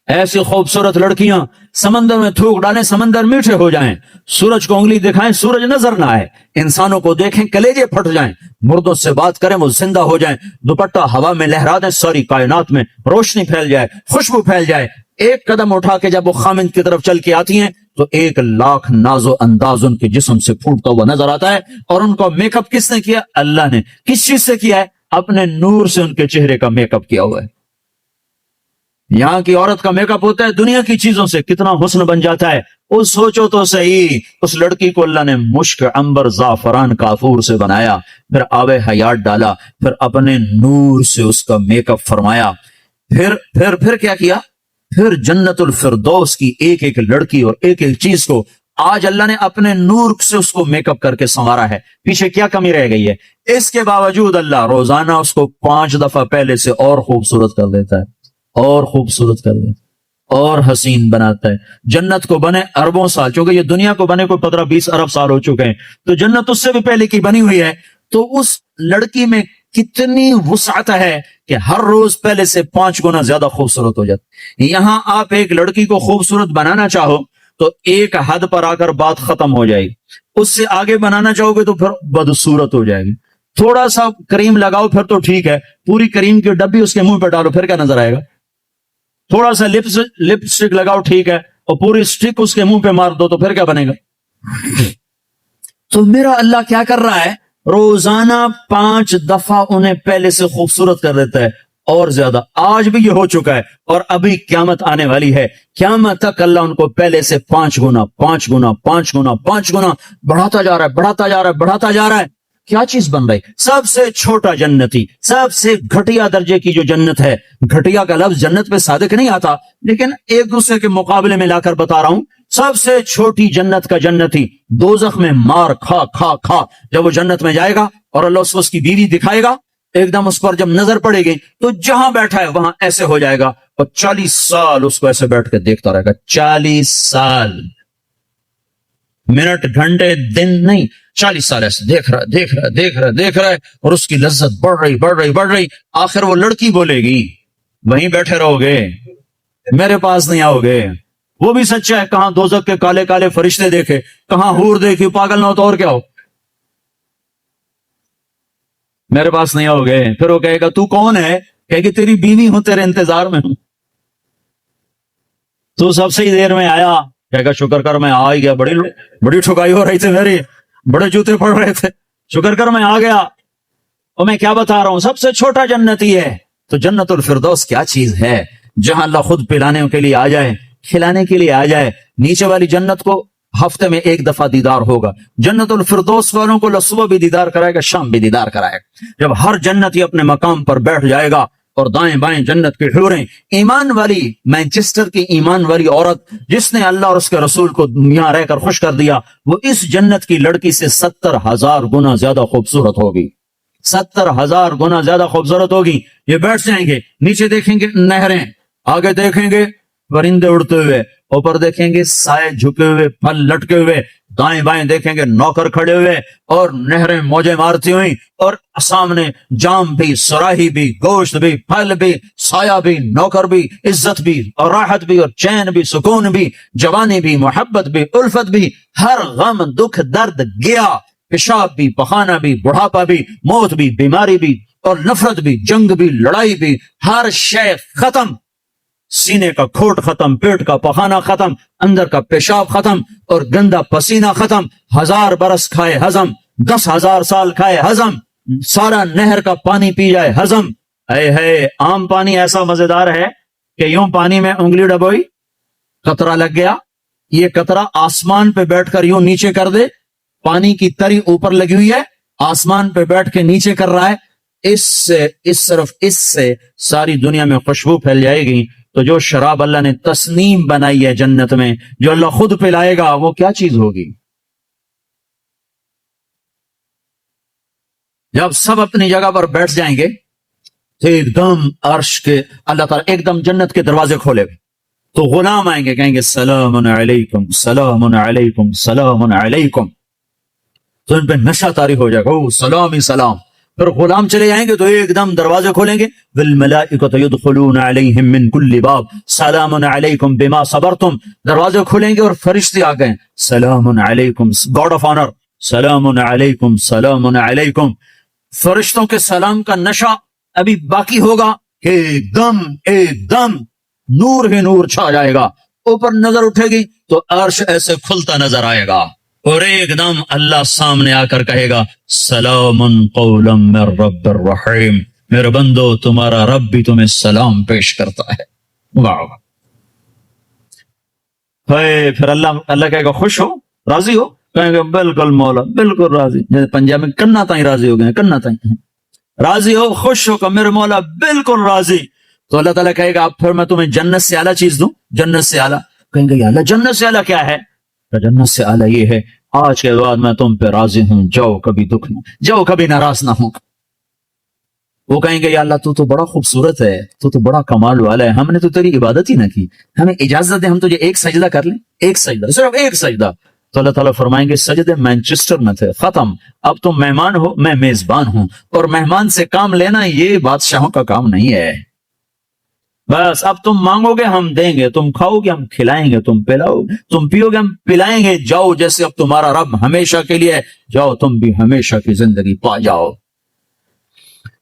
ایسی خوبصورت لڑکیاں سمندر میں تھوک ڈالیں، سمندر میٹھے ہو جائیں. سورج کو انگلی دکھائیں، سورج نظر نہ آئے. انسانوں کو دیکھیں، کلیجے پھٹ جائیں. مردوں سے بات کریں، وہ زندہ ہو جائیں. دوپٹہ ہوا میں لہرا دیں، ساری کائنات میں روشنی پھیل جائے، خوشبو پھیل جائے. ایک قدم اٹھا کے جب وہ خامند کی طرف چل کے آتی ہیں تو 1,00,000 ناز و انداز ان کے جسم سے پھوٹتا ہوا نظر آتا ہے. اور ان کا میک اپ کس نے کیا؟ اللہ نے. کس چیز سے کیا ہے؟ اپنے نور سے ان کے چہرے کا میک اپ کیا ہوا ہے. یہاں کی عورت کا میک اپ ہوتا ہے دنیا کی چیزوں سے، کتنا حسن بن جاتا ہے. وہ سوچو تو صحیح، اس لڑکی کو اللہ نے مشک، عنبر، زعفران، کافور سے بنایا، پھر آب حیات ڈالا، پھر اپنے نور سے اس کا میک اپ فرمایا. پھر کیا کیا؟ پھر جنت الفردوس کی ایک ایک لڑکی اور ایک ایک چیز کو آج اللہ نے اپنے نور سے اس کو میک اپ کر کے سنوارا ہے. پیچھے کیا کمی رہ گئی ہے؟ اس کے باوجود اللہ روزانہ اس کو 5 دفعہ پہلے سے اور خوبصورت کر دیتا ہے، اور خوبصورت کر دیتا ہے، اور حسین بناتا ہے. جنت کو بنے اربوں سال، چونکہ یہ دنیا کو بنے کو 15-20 ارب سال ہو چکے ہیں، تو جنت اس سے بھی پہلے کی بنی ہوئی ہے. تو اس لڑکی میں کتنی وسعت ہے کہ ہر روز پہلے سے 5 گنا زیادہ خوبصورت ہو جاتی. یہاں آپ ایک لڑکی کو خوبصورت بنانا چاہو تو ایک حد پر آ کر بات ختم ہو جائے گی. اس سے آگے بنانا چاہو گے تو پھر بدصورت ہو جائے گی. تھوڑا سا کریم لگاؤ پھر تو ٹھیک ہے, پوری کریم کی ڈبی اس کے منہ پہ ڈالو پھر کیا نظر آئے گا. تھوڑا سا لپسٹک لگاؤ ٹھیک ہے, اور پوری سٹک اس کے منہ پہ مار دو تو پھر کیا بنے گا. تو میرا اللہ کیا کر رہا ہے, روزانہ 5 دفعہ انہیں پہلے سے خوبصورت کر دیتا ہے اور زیادہ. آج بھی یہ ہو چکا ہے اور ابھی قیامت آنے والی ہے. قیامت تک اللہ ان کو پہلے سے 5 گنا 5 گنا 5 گنا 5 گنا بڑھاتا جا رہا ہے, بڑھاتا جا رہا ہے, بڑھاتا جا رہا ہے. کیا چیز بن رہی؟ سب سے چھوٹا جنتی, سب سے گھٹیا درجے کی جو جنت ہے. گھٹیا کا لفظ جنت پہ صادق نہیں آتا, لیکن ایک دوسرے کے مقابلے میں لا کر بتا رہا ہوں. سب سے چھوٹی جنت کا جنتی دوزخ میں مار کھا کھا کھا جب وہ جنت میں جائے گا اور اللہ اس کی بیوی دکھائے گا, ایک دم اس پر جب نظر پڑے گی تو جہاں بیٹھا ہے وہاں ایسے ہو جائے گا اور 40 سال اس کو ایسے بیٹھ کے دیکھتا رہے گا. 40 سال, منٹ گھنٹے دن نہیں, 40 سال ایسے دیکھ رہا دیکھ رہا دیکھ رہا دیکھ رہا ہے, اور اس کی لذت بڑھ رہی بڑھ رہی بڑھ رہی. آخر وہ لڑکی بولے گی وہیں بیٹھے رہو گے, میرے پاس نہیں آؤ گے. وہ بھی سچا ہے, کہاں دوزخ کے کالے کالے فرشتے دیکھے, کہاں حور دیکھی, پاگل نہ ہو تو اور کیا ہو, میرے پاس نہیں آؤ گے. پھر وہ کہے گا تو کون ہے, کہے گی تیری بیوی ہوں, تیرے انتظار میں ہوں. تو سب سے ہی دیر میں آیا, کہے گا شکر کر میں آ ہی گیا, بڑی ٹھکائی ہو رہی تھی میری, بڑے جوتے پڑ رہے تھے, شکر کر میں آ گیا. اور میں کیا بتا رہا ہوں, سب سے چھوٹا جنتی ہے. تو جنت الفردوس کیا چیز ہے جہاں اللہ خود پلانے کے لیے آ جائے, کھلانے کے لیے آ جائے. نیچے والی جنت کو ہفتے میں 1 دفعہ دیدار ہوگا. جنت الفردوس والوں کو صبح بھی دیدار کرائے گا, شام بھی دیدار کرائے گا. جب ہر جنتی اپنے مقام پر بیٹھ جائے گا اور دائیں بائیں جنت کی حوریں, ایمان والی مانچسٹر کی ایمان والی عورت جس نے اللہ اور اس کے رسول کو یہاں رہ کر خوش کر دیا, وہ اس جنت کی لڑکی سے 70,000 گنا زیادہ خوبصورت ہوگی. 70,000 گنا زیادہ خوبصورت ہوگی. یہ بیٹھ جائیں گے, نیچے دیکھیں گے نہریں, آگے دیکھیں گے پرندے اڑتے ہوئے, اوپر دیکھیں گے سائے جھکے ہوئے, پھل لٹکے ہوئے, دائیں بائیں دیکھیں گے نوکر کھڑے ہوئے اور نہریں موجیں مارتی ہوئی, اور سامنے جام بھی, سراہی بھی, گوشت بھی, پھل بھی, سایہ بھی, نوکر بھی, عزت بھی اور راحت بھی اور چین بھی, سکون بھی, جوانی بھی, محبت بھی, الفت بھی, ہر غم دکھ درد گیا, پیشاب بھی, پخانہ بھی, بڑھاپا بھی, موت بھی, بیماری بھی اور نفرت بھی, جنگ بھی, لڑائی بھی, ہر شے ختم. سینے کا کھوٹ ختم, پیٹ کا پخانہ ختم, اندر کا پیشاب ختم اور گندا پسینہ ختم. 1000 برس کھائے ہضم, 10,000 سال کھائے ہضم, سارا نہر کا پانی پی جائے ہضم. اے ہے عام پانی ایسا مزیدار ہے کہ یوں پانی میں انگلی ڈبوئی, قطرہ لگ گیا, یہ قطرہ آسمان پہ بیٹھ کر یوں نیچے کر دے, پانی کی تری اوپر لگی ہوئی ہے, آسمان پہ بیٹھ کے نیچے کر رہا ہے. اس سے ساری دنیا میں خوشبو پھیل جائے گی. تو جو شراب اللہ نے تسنیم بنائی ہے جنت میں, جو اللہ خود پلائے گا, وہ کیا چیز ہوگی. جب سب اپنی جگہ پر بیٹھ جائیں گے تو ایک دم عرش کے اللہ تعالیٰ ایک دم جنت کے دروازے کھولے گا, تو غلام آئیں گے, کہیں گے سلام علیکم سلام علیکم سلام علیکم. تو ان پہ نشہ طاری ہو جائے گا, او سلام ہی سلام. پھر غلام چلے جائیں گے تو ایک دم دروازے کھولیں گے, والملائکۃ یدخلون علیہم من کل باب سلام علیکم بما صبرتم. دروازے کھولیں گے اور فرشتے آ گئے, سلام علیکم, گاڈ آف آنر, سلام علیکم سلام علیکم. فرشتوں کے سلام کا نشہ ابھی باقی ہوگا کہ ایک دم نور ہی نور چھا جائے گا. اوپر نظر اٹھے گی تو عرش ایسے کھلتا نظر آئے گا, اور ایک دم اللہ سامنے آ کر کہے گا سلام قولا من رب الرحیم, میرے بندو تمہارا رب بھی تمہیں سلام پیش کرتا ہے. واہ. پھر اللہ کہے گا خوش ہو, راضی ہو, کہیں گے بالکل مولا بالکل راضی. پنجاب میں کنا تائیں راضی ہو گئے, کنا تائیں راضی ہو, خوش ہو کہ میرے مولا بالکل راضی. تو اللہ تعالیٰ کہے گا اب پھر میں تمہیں جنت سے اعلیٰ چیز دوں, جنت سے اعلیٰ. کہیں گے یا اللہ جنت سے اعلیٰ کیا ہے؟ جنت سے اعلیٰ یہ ہے آج کے بعد میں تم پہ راضی ہوں, جاؤ کبھی دکھ نہ, جاؤ کبھی ناراض نہ ہوں. وہ کہیں گے یا اللہ تو بڑا خوبصورت ہے, تو بڑا کمال والا ہے, ہم نے تو تیری عبادت ہی نہ کی, ہمیں اجازت دے ہم تجھے ایک سجدہ کر لیں, ایک سجدہ, صرف ایک سجدہ. تو اللہ تعالیٰ فرمائیں گے سجدے مینچسٹر میں تھے، ختم، اب تم مہمان ہو، میں میزبان ہوں، اور مہمان سے کام لینا یہ بادشاہوں کا کام نہیں ہے۔ بس اب تم مانگو گے ہم دیں گے، تم کھاؤ گے ہم کھلائیں گے، تم پلاؤ، تم پیو گے ہم پلائیں گے، جاؤ جیسے اب تمہارا رب ہمیشہ کے لیے، جاؤ تم بھی ہمیشہ کی زندگی پا جاؤ۔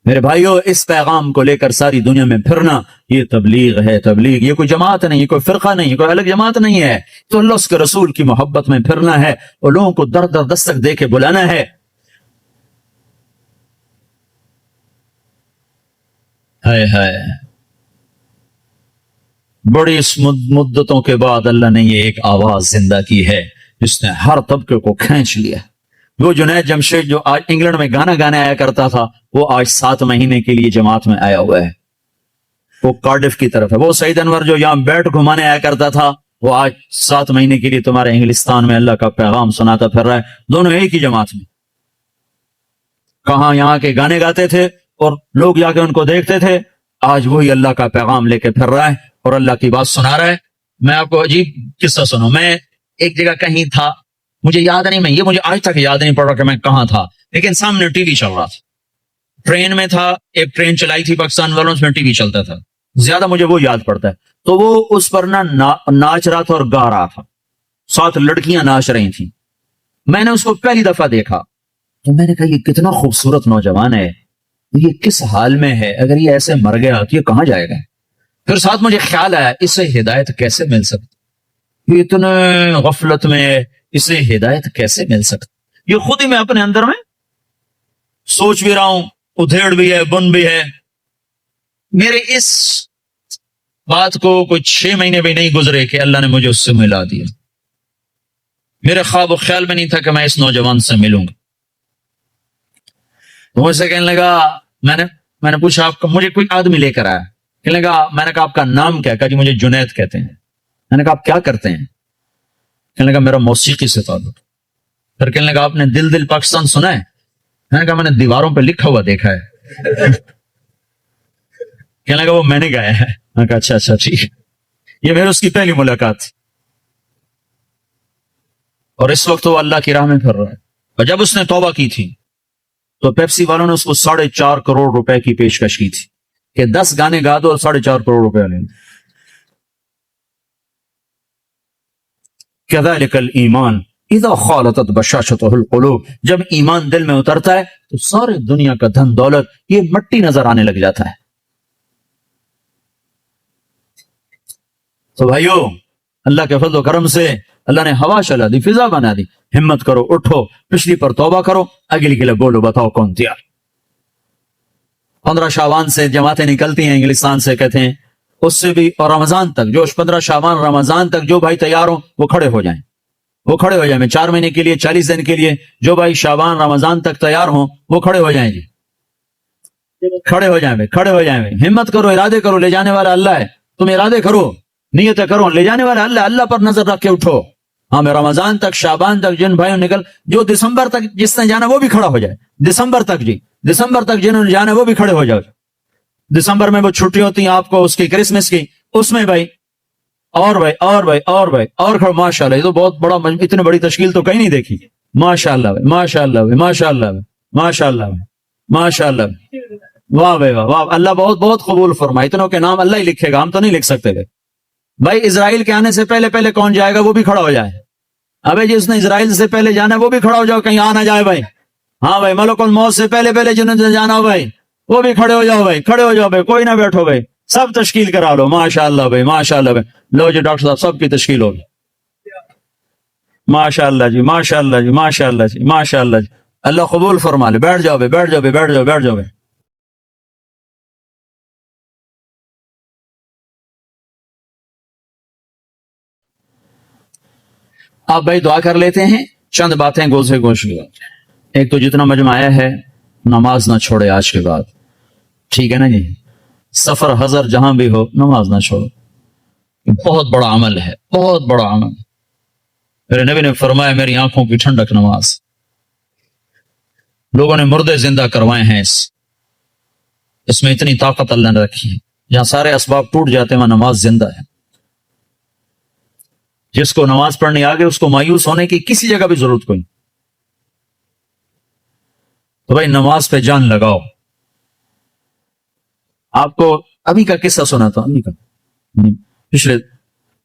میرے بھائیو، اس پیغام کو لے کر ساری دنیا میں پھرنا یہ تبلیغ ہے۔ تبلیغ یہ کوئی جماعت نہیں، یہ کوئی فرقہ نہیں، یہ کوئی الگ جماعت نہیں ہے، تو اللہ اس کے رسول کی محبت میں پھرنا ہے اور لوگوں کو در در دستک دے کے بلانا ہے۔ ہائے ہائے، بڑی اس مدتوں کے بعد اللہ نے یہ ایک آواز زندہ کی ہے جس نے ہر طبقے کو کھینچ لیا۔ وہ جنید جمشید جو آج انگلینڈ میں گانا گانے آیا کرتا تھا، وہ آج 7 مہینے کے لیے جماعت میں آیا ہوا ہے، وہ کارڈف کی طرف ہے۔ وہ سعید انور جو یہاں بیٹ گھمانے آیا کرتا تھا، وہ آج 7 مہینے کے لیے تمہارے انگلستان میں اللہ کا پیغام سناتا پھر رہا ہے، دونوں ایک ہی جماعت میں۔ کہاں یہاں کے گانے گاتے تھے اور لوگ جا کے ان کو دیکھتے تھے، آج وہی اللہ کا پیغام لے کے پھر رہا ہے اور اللہ کی بات سنا رہا ہے۔ میں آپ کو عجیب قصہ سنوں، میں ایک جگہ کہیں تھا، مجھے یاد نہیں، میں یہ مجھے آج تک یاد نہیں پڑ رہا کہ میں کہاں تھا، لیکن سامنے ٹی وی چل رہا تھا، ٹرین میں تھا، ایک ٹرین چلائی تھی پاکستان والوں، اس میں ٹی وی چلتا تھا، زیادہ مجھے وہ یاد پڑتا ہے۔ تو وہ اس پر ناچ رہا تھا اور گا رہا تھا، 7 لڑکیاں ناچ رہی تھیں۔ میں نے اس کو پہلی دفعہ دیکھا تو میں نے کہا یہ کتنا خوبصورت نوجوان ہے، یہ کس حال میں ہے، اگر یہ ایسے مر گیا تو یہ کہاں جائے گا۔ پھر ساتھ مجھے خیال آیا اسے ہدایت کیسے مل سکتی، یہ اتنے غفلت میں ہے، اسے ہدایت کیسے مل سکتی۔ یہ خود ہی میں اپنے اندر میں سوچ بھی رہا ہوں، ادھیڑ بھی ہے، بن بھی ہے۔ میرے اس بات کو کوئی 6 مہینے بھی نہیں گزرے کہ اللہ نے مجھے اس سے ملا دیا۔ میرے خواب و خیال میں نہیں تھا کہ میں اس نوجوان سے ملوں گا۔ وہ سے کہنے لگا، میں نے پوچھا آپ کا، مجھے کوئی آدمی لے کر آیا، کہنے لگا، میں نے کہا آپ کا نام کیا؟ کہا جی مجھے جنید کہتے ہیں۔ میں نے کہا آپ کیا کرتے ہیں؟ کہنے لگا میرا موسیقی سے تعلق۔ پھر کہنے لگا آپ نے دل دل پاکستان سنا ہے؟ میں نے کہا میں نے دیواروں پہ لکھا ہوا دیکھا ہے۔ کہنے لگا وہ میں نے گایا ہے۔ میں نے کہا اچھا اچھا ٹھیک ہے۔ یہ میرے اس کی پہلی ملاقات تھی، اور اس وقت وہ اللہ کی راہ میں پھر رہا ہے۔ اور جب اس نے توبہ کی تھی تو پیپسی والوں نے اس کو 4.5 کروڑ روپے کی پیشکش کی تھی کہ 10 گانے گا دو اور 4.5 کروڑ روپے لیں۔ كذلك الایمان اذا خالطت بشاشته القلوب، جب ایمان دل میں اترتا ہے تو سارے دنیا کا دھن دولت یہ مٹی نظر آنے لگ جاتا ہے۔ تو بھائیو، اللہ کے فضل و کرم سے اللہ نے ہوا چلا دی، فضا بنا دی، ہمت کرو، اٹھو، پچھلی پر توبہ کرو، اگلی کے لیے بولو، بتاؤ کون تیار۔ 15 شعبان سے جماعتیں نکلتی ہیں انگلستان سے، کہتے ہیں اس سے بھی، اور رمضان تک، جو 15 شعبان رمضان تک جو بھائی تیار ہوں وہ کھڑے ہو جائیں، وہ کھڑے ہو جائیں۔ میں 4 مہینے کے لیے 40 دن کے لیے جو بھائی شعبان رمضان تک تیار ہوں وہ کھڑے ہو جائیں جی، کھڑے ہو جائیں، کھڑے ہو جائیں، ہمت کرو، ارادے کرو، لے جانے والا اللہ ہے، تم ارادے کرو، نیتیں کرو، لے جانے والا اللہ، اللہ پر نظر رکھ کے اٹھو۔ ہاں میں رمضان تک، شعبان تک جن بھائیوں نکل، جو دسمبر تک جس نے جانا وہ بھی کھڑا ہو جائے، دسمبر تک جی، دسمبر تک جنہوں نے جانا وہ بھی کھڑے ہو جاؤ۔ دسمبر میں وہ چھٹی ہوتی ہیں آپ کو اس کی کرسمس کی، اس میں بھائی اور بھائی اور بھائی اور بھائی اور کھڑے، ماشاء اللہ، یہ تو بہت بڑا، اتنی بڑی تشکیل تو کہیں نہیں دیکھی۔ ماشاء اللہ بھائی، ماشاء اللہ بھائی، ماشاء اللہ بھائی، ماشاء اللہ بھائی، ماشاء اللہ بھائی، واہ بھائی واہ، واہ، اللہ بہت بہت قبول فرمائے۔ اتنوں کے نام اللہ ہی لکھے گا، ہم تو نہیں لکھ سکتے بھائی۔ بھائی اسرائیل کے آنے سے پہلے پہلے کون جائے گا وہ بھی کھڑا ہو جائے۔ ابھی جس نے اسرائیل سے پہلے جانا ہے وہ بھی کھڑا ہو جاؤ، کہیں آ نہ جائے بھائی۔ ہاں بھائی، ملک الموت سے پہلے پہلے جنہوں نے جانا ہو بھائی وہ بھی کھڑے ہو جاؤ بھائی، کھڑے ہو جاؤ بھائی، کوئی نہ بیٹھو بھائی، سب تشکیل کرا لو۔ ماشاء اللہ بھائی، ماشاء اللہ بھائی، لو جی ڈاکٹر صاحب سب کی تشکیل ہوگی۔ ماشاء اللہ جی، ماشاء اللہ جی، ماشاء اللہ جی، ماشاء اللہ جی، اللہ قبول فرما لے۔ بیٹھ جاؤ بھائی، بیٹھ جاؤ بھائی، بیٹھ جاؤ، بیٹھ جاؤ بھائی۔ آپ بھائی دعا کر لیتے ہیں، چند باتیں گوشے گوشے۔ ایک تو جتنا مجمع آیا ہے نماز نہ چھوڑے آج کے بعد، ٹھیک ہے نا جی؟ سفر حضر جہاں بھی ہو نماز نہ چھوڑو، بہت بڑا عمل ہے، بہت بڑا عمل۔ میرے نبی نے فرمایا میری آنکھوں کی ٹھنڈک نماز۔ لوگوں نے مردے زندہ کروائے ہیں، اس میں اتنی طاقت اللہ نے رکھی ہے، جہاں سارے اسباب ٹوٹ جاتے ہیں وہاں نماز زندہ ہے، جس کو نماز پڑھنے آگے اس کو مایوس ہونے کی کسی جگہ بھی ضرورت کوئی. تو بھائی نماز پہ جان لگاؤ. آپ کو ابھی کا قصہ سنا تھا، ابھی کا پچھلے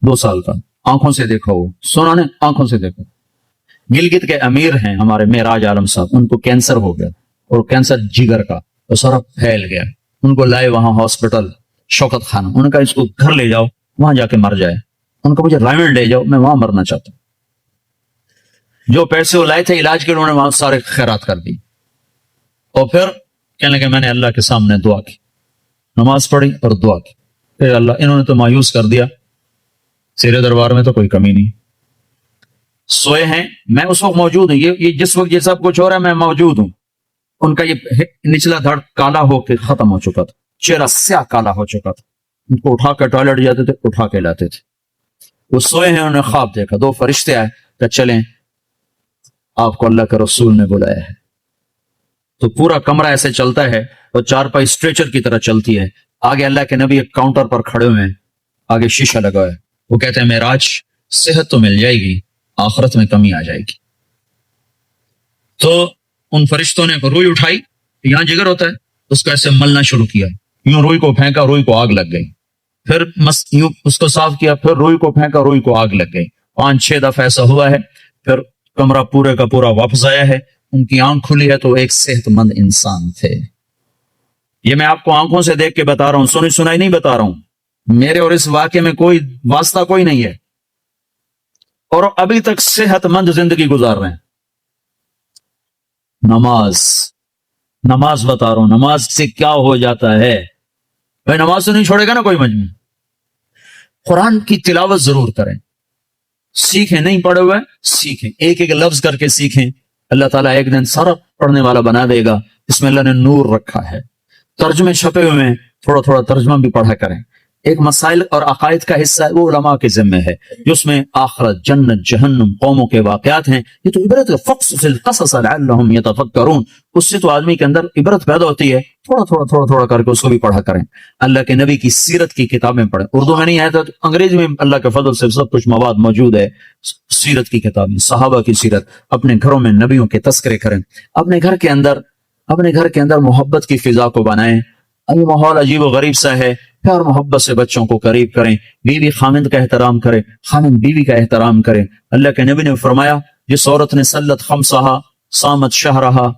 2 سال کا، آنکھوں سے دیکھو، وہ سنا نے آنکھوں سے دیکھو. گلگت کے امیر ہیں ہمارے معراج عالم صاحب، ان کو کینسر ہو گیا، اور کینسر جگر کا، اور سارا پھیل گیا. ان کو لائے وہاں ہاسپٹل شوکت خانہ. انہوں نے کہا اس کو گھر لے جاؤ، وہاں جا کے مر جائے. ان کو مجھے رائمنڈ لے جاؤ، میں وہاں مرنا چاہتا ہوں. جو پیسے وہ لائے تھے علاج کے، انہوں نے وہاں سارے خیرات کر دی. اور پھر کہنے لگے میں نے اللہ کے سامنے دعا کی، نماز پڑھی اور دعا کی. پھر اللہ، انہوں نے تو مایوس کر دیا، سیرے دربار میں تو کوئی کمی نہیں. سوئے ہیں، میں اس وقت موجود ہوں، یہ جس وقت یہ سب کچھ ہو رہا ہے میں موجود ہوں. ان کا یہ نچلا دھڑ کالا ہو کے ختم ہو چکا تھا، چہرہ سیاہ کالا ہو چکا تھا. ان کو اٹھا کے ٹوائلٹ جاتے تھے، اٹھا کے لاتے تھے. وہ سوئے ہیں، انہوں نے خواب دیکھا، 2 فرشتے آئے کہ چلیں آپ کو اللہ کے رسول نے بلایا ہے. تو پورا کمرہ ایسے چلتا ہے، اور 4 پائی اسٹریچر کی طرح چلتی ہے. آگے اللہ کے نبی ایک کاؤنٹر پر کھڑے ہوئے ہیں، آگے شیشہ لگا ہے. وہ کہتے ہیں معراج، صحت تو مل جائے گی، آخرت میں کمی آ جائے گی. تو ان فرشتوں نے روئی اٹھائی، یہاں جگر ہوتا ہے، اس کو ایسے ملنا شروع کیا. یوں روئی کو پھینکا، روئی کو آگ لگ گئی. پھر یوں اس کو صاف کیا، پھر روئی کو پھینکا، روئی کو آگ لگ گئی. 5-6 دفعہ ایسا ہوا ہے. پھر کمرہ پورے کا پورا واپس آیا ہے. ان کی آنکھ کھلی ہے تو ایک صحت مند انسان تھے. یہ میں آپ کو آنکھوں سے دیکھ کے بتا رہا ہوں، سنی سنائی نہیں بتا رہا ہوں. میرے اور اس واقعے میں کوئی واسطہ کوئی نہیں ہے، اور ابھی تک صحت مند زندگی گزار رہے ہیں. نماز بتا رہا ہوں، نماز سے کیا ہو جاتا ہے. بھائی نماز تو نہیں چھوڑے گا نا کوئی مجموع. قرآن کی تلاوت ضرور کریں، سیکھیں. نہیں پڑھے ہوئے سیکھیں، ایک ایک لفظ کر کے سیکھیں. اللہ تعالیٰ ایک دن سارا پڑھنے والا بنا دے گا. اس میں اللہ نے نور رکھا ہے. ترجمے چھپے ہوئے ہیں، تھوڑا تھوڑا ترجمہ بھی پڑھا کریں. ایک مسائل اور عقائد کا حصہ ہے، وہ علماء کے ذمہ ہے، جو اس میں آخرت، جنت، جہنم، قوموں کے واقعات ہیں. یہ تو عبرت، فقصص القصص لعلهم يتفکرون. اس سے تو آدمی کے اندر عبرت پیدا ہوتی ہے. تھوڑا تھوڑا کر کے اس کو بھی پڑھا کریں. اللہ کے نبی کی سیرت کی کتابیں پڑھیں. اردو میں نہیں آیا تو انگریزی میں اللہ کے فضل سے سب کچھ مواد موجود ہے. سیرت کی کتابیں، صحابہ کی سیرت. اپنے گھروں میں نبیوں کے تذکرے کریں. اپنے گھر کے اندر محبت کی فضا کو بنائیں. ابھی ماحول عجیب و غریب سا ہے، پیار محبت سے بچوں کو قریب کریں. بیوی خامند کا احترام کرے، خامند بیوی کا احترام کرے. اللہ کے نبی نے فرمایا جس عورت نے صلت خمسہا، صامت شہرہا،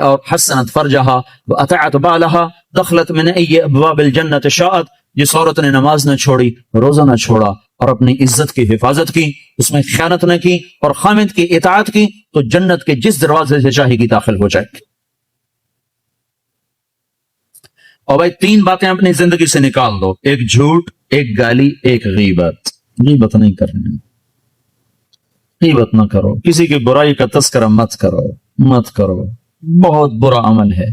اور حسنت فرجہا واطاعت بعلہا دخلت من ای ابواب الجنت شاءت. جس عورت نے نماز نہ چھوڑی، روزہ نہ چھوڑا، اور اپنی عزت کی حفاظت کی، اس میں خیانت نہ کی، اور خامند کی اطاعت کی، تو جنت کے جس دروازے سے چاہے گی داخل ہو جائے گی. اور بھائی 3 باتیں اپنی زندگی سے نکال دو، ایک جھوٹ، ایک گالی، ایک غیبت. غیبت نہیں کرنی، غیبت نہ کرو. کسی کی برائی کا تذکرہ مت کرو. بہت برا عمل ہے،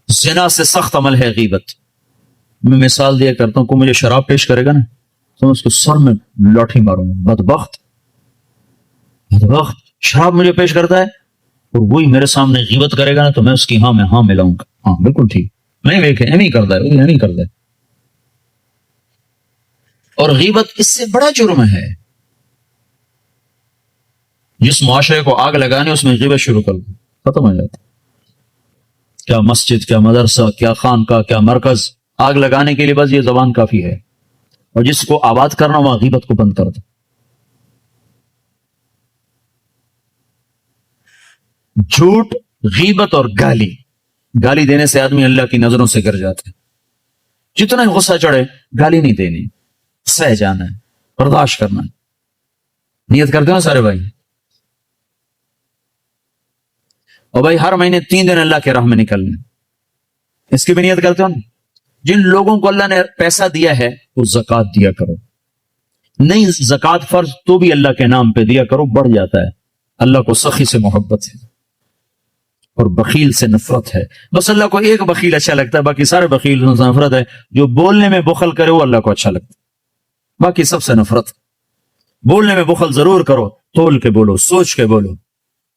زنا سے سخت عمل ہے غیبت. میں مثال دیا کرتا ہوں، کوئی مجھے شراب پیش کرے گا نا تو میں اس کو سر میں لاٹھی ماروں گا. بدبخت شراب مجھے پیش کرتا ہے اور وہی میرے سامنے غیبت کرے گا نا تو میں اس کی ہاں میں ہاں ملاؤں گا. ہاں بالکل ٹھیک، نہیں دیکھے نہیں کرتا ہے، نہیں کرتا ہے. اور غیبت اس سے بڑا جرم ہے. جس معاشرے کو آگ لگانے اس میں غیبت شروع کر دو، ختم ہو جاتا. کیا مسجد، کیا مدرسہ، کیا خانقاہ، کیا مرکز، آگ لگانے کے لیے بس یہ زبان کافی ہے. اور جس کو آباد کرنا وہاں غیبت کو بند کر دو. جھوٹ، غیبت اور گالی دینے سے آدمی اللہ کی نظروں سے گر جاتا ہے. جتنا غصہ چڑھے گالی نہیں دینی، سہ جانا ہے، برداشت کرنا ہے. نیت کرتے ہو سارے بھائی؟ اور بھائی ہر مہینے 3 دن اللہ کے راہ میں نکلنے، اس کی بھی نیت کرتے ہو نا. جن لوگوں کو اللہ نے پیسہ دیا ہے وہ زکوٰۃ دیا کرو. نہیں زکوٰۃ فرض تو بھی اللہ کے نام پہ دیا کرو، بڑھ جاتا ہے. اللہ کو سخی سے محبت ہے اور بخیل سے نفرت ہے. بس اللہ کو ایک بخیل اچھا لگتا ہے، باقی سارے بخیل سے نفرت ہے. جو بولنے میں بخل کرے وہ اللہ کو اچھا لگتا ہے، باقی سب سے نفرت. بولنے میں بخل ضرور کرو، تول کے بولو، سوچ کے بولو.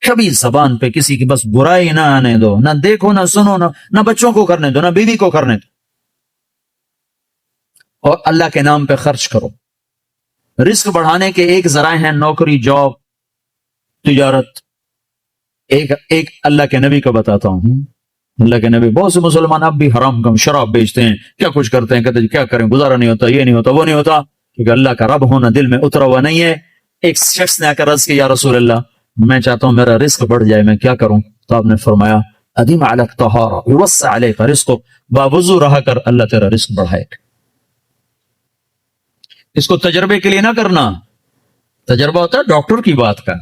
کبھی زبان پہ کسی کی بس برائی نہ آنے دو، نہ دیکھو، نہ سنو، نہ بچوں کو کرنے دو، نہ بیوی کو کرنے دو. اور اللہ کے نام پہ خرچ کرو. رزق بڑھانے کے ایک ذرائع ہیں نوکری، جاب، تجارت. ایک اللہ کے نبی کا بتاتا ہوں. اللہ کے نبی، بہت سے مسلمان اب بھی حرام کم شراب بیچتے ہیں، کیا کچھ کرتے ہیں، کہتے ہیں کیا کریں، گزارا نہیں ہوتا، یہ نہیں ہوتا، وہ نہیں ہوتا، کیونکہ اللہ کا رب ہونا دل میں اترا ہوا نہیں ہے. ایک شخص نے آ کر عرض کیا یا رسول اللہ میں چاہتا ہوں میرا رزق بڑھ جائے، میں کیا کروں؟ تو آپ نے فرمایا ادیم علیک طہارہ یوسع علیک رزقک، باوضو رہا کر، اللہ تیرا رزق بڑھائے. اس کو تجربے کے لیے نہ کرنا، تجربہ ہوتا ہے ڈاکٹر کی بات کا،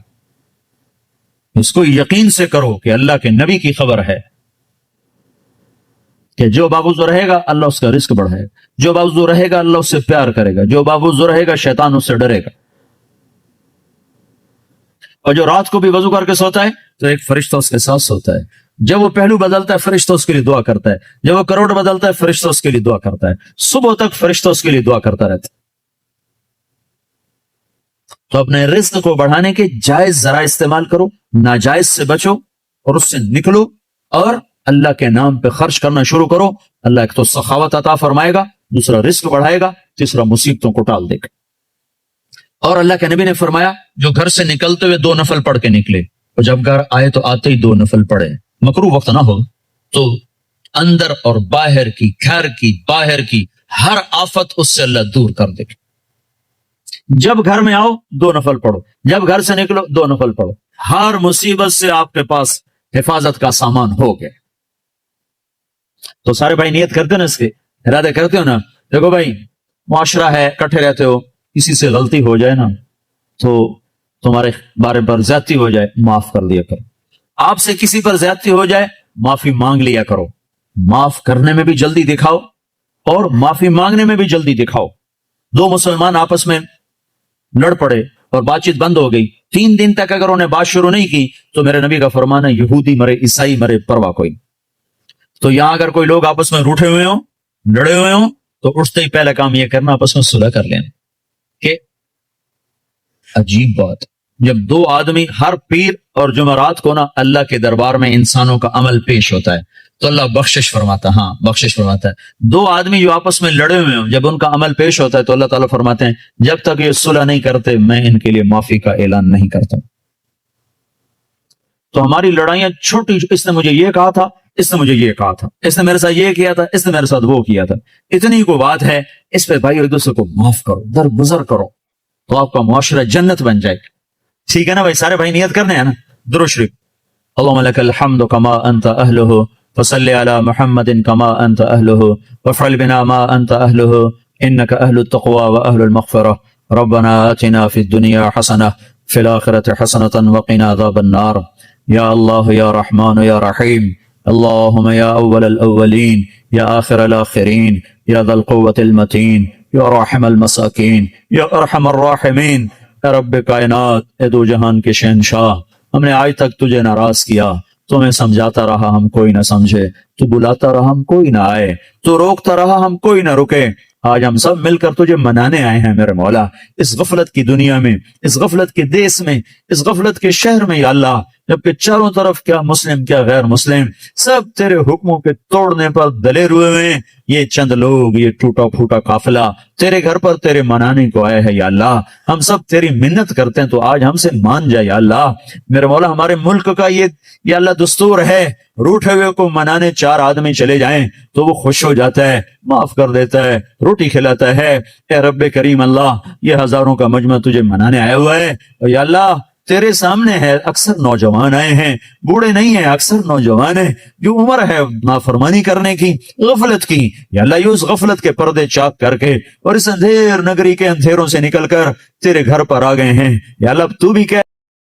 اس کو یقین سے کرو کہ اللہ کے نبی کی خبر ہے کہ جو باوضو رہے گا اللہ اس کا رزق بڑھائے گا، جو باوضو رہے گا اللہ اس سے پیار کرے گا، جو باوضو رہے گا شیطان اس سے ڈرے گا. اور جو رات کو بھی وضو کر کے سوتا ہے تو ایک فرشتہ اس کے ساتھ سوتا ہے، جب وہ پہلو بدلتا ہے فرشتہ اس کے لیے دعا کرتا ہے، جب وہ کروڑ بدلتا ہے فرشتہ اس کے لیے دعا کرتا ہے، صبح تک فرشتہ اس کے لیے دعا کرتا رہتا ہے. تو اپنے رزق کو بڑھانے کے جائز ذرائع استعمال کرو، ناجائز سے بچو اور اس سے نکلو اور اللہ کے نام پہ خرچ کرنا شروع کرو. اللہ ایک تو سخاوت عطا فرمائے گا، دوسرا رزق بڑھائے گا، تیسرا مصیبتوں کو ٹال دے گا. اور اللہ کے نبی نے فرمایا جو گھر سے نکلتے ہوئے 2 نفل پڑھ کے نکلے اور جب گھر آئے تو آتے ہی 2 نفل پڑھے، مکروہ وقت نہ ہو، تو اندر اور باہر کی، گھر کی، باہر کی ہر آفت اس سے اللہ دور کر دے گا. جب گھر میں آؤ 2 نفل پڑھو، جب گھر سے نکلو 2 نفل پڑھو، ہر مصیبت سے آپ کے پاس حفاظت کا سامان ہو گیا. تو سارے بھائی نیت کرتے نا، اس کے ارادے کرتے ہو نا. دیکھو بھائی معاشرہ ہے، کٹھے رہتے ہو، کسی سے غلطی ہو جائے نا تو تمہارے بارے پر زیادتی ہو جائے معاف کر دیا کرو. آپ سے کسی پر زیادتی ہو جائے معافی مانگ لیا کرو. معاف کرنے میں بھی جلدی دکھاؤ اور معافی مانگنے میں بھی جلدی دکھاؤ. 2 مسلمان آپس میں لڑ پڑے اور بات چیت بند ہو گئی، 3 دن تک اگر انہیں بات شروع نہیں کی تو میرے نبی کا فرمان ہے یہودی مرے عیسائی مرے پرواہ کوئی. تو یہاں اگر کوئی لوگ آپس میں روٹھے ہوئے ہوں، لڑے ہوئے ہوں، تو اٹھتے ہی پہلا کام یہ کرنا آپس میں صلح کر لینا. کہ عجیب بات، جب 2 آدمی ہر پیر اور جمعرات کو نا اللہ کے دربار میں انسانوں کا عمل پیش ہوتا ہے تو اللہ بخشش فرماتا ہے. ہاں بخشش فرماتا ہے. 2 آدمی جو آپس میں لڑے ہوئے ہوں جب ان کا عمل پیش ہوتا ہے تو اللہ تعالیٰ فرماتے ہیں جب تک یہ صلح نہیں کرتے میں ان کے لیے معافی کا اعلان نہیں کرتا. تو ہماری لڑائیاں چھوٹی، اس نے مجھے یہ کہا تھا، اس نے مجھے یہ کہا تھا، اس نے میرے ساتھ یہ کیا تھا، اس نے میرے ساتھ وہ کیا تھا، اتنی کو بات ہے، اس پہ بھائی ایک دوسرے کو معاف کرو، درگزر کرو تو آپ کا معاشرہ جنت بن جائے. ٹھیک ہے نا بھائی؟ سارے بھائی نیت کرنے ہیں نا. درود شریف. اللهم لك الحمد كما انت اهله وصل على محمد كما انت اهله وافعل بنا ما انت اهله انك اهل التقوى واهل المغفرة. ربنا آتنا في الدنيا حسنة في الآخرة حسنة وقنا عذاب النار. يا الله يا رحمن يا رحيم. اللهم يا اول الاولين يا آخر الاخرين يا ذا القوة المتين یا راحم المساکین یا ارحم الراحمین. اے رب کائنات، اے دو جہان کے شہنشاہ، ہم نے آج تک تجھے ناراض کیا، تمہیں سمجھاتا رہا ہم کوئی نہ سمجھے، تو بلاتا رہا ہم کوئی نہ آئے، تو روکتا رہا ہم کوئی نہ رکے. آج ہم سب مل کر تجھے منانے آئے ہیں میرے مولا. اس غفلت کی دنیا میں، اس غفلت کے دیس میں، اس غفلت کے شہر میں یا اللہ، جبکہ چاروں طرف کیا مسلم کیا غیر مسلم سب تیرے حکموں کے توڑنے پر دلیر ہوئے ہیں، یہ چند لوگ، یہ ٹوٹا پھوٹا قافلہ تیرے گھر پر تیرے منانے کو آئے ہیں یا اللہ. ہم سب تیری منت کرتے ہیں تو آج ہم سے مان جائے یا اللہ. میرے مولا ہمارے ملک کا یہ یا اللہ دستور ہے، روٹھے ہوئے کو منانے 4 آدمی چلے جائیں تو وہ خوش ہو جاتا ہے، معاف کر دیتا ہے، روٹی کھلاتا ہے. اے رب کریم اللہ، یہ ہزاروں کا مجمع تجھے منانے آیا ہوا ہے اور یا اللہ تیرے سامنے ہے، اکثر نوجوان آئے ہیں، بوڑھے نہیں ہیں، اکثر نوجوان ہیں، جو عمر ہے نافرمانی کرنے کی، غفلت کی. یا اللہ یہ اس غفلت کے پردے چاک کر کے اور اس اندھیر نگری کے اندھیروں سے نکل کر تیرے گھر پر آ گئے ہیں. یا اللہ تو بھی کہہ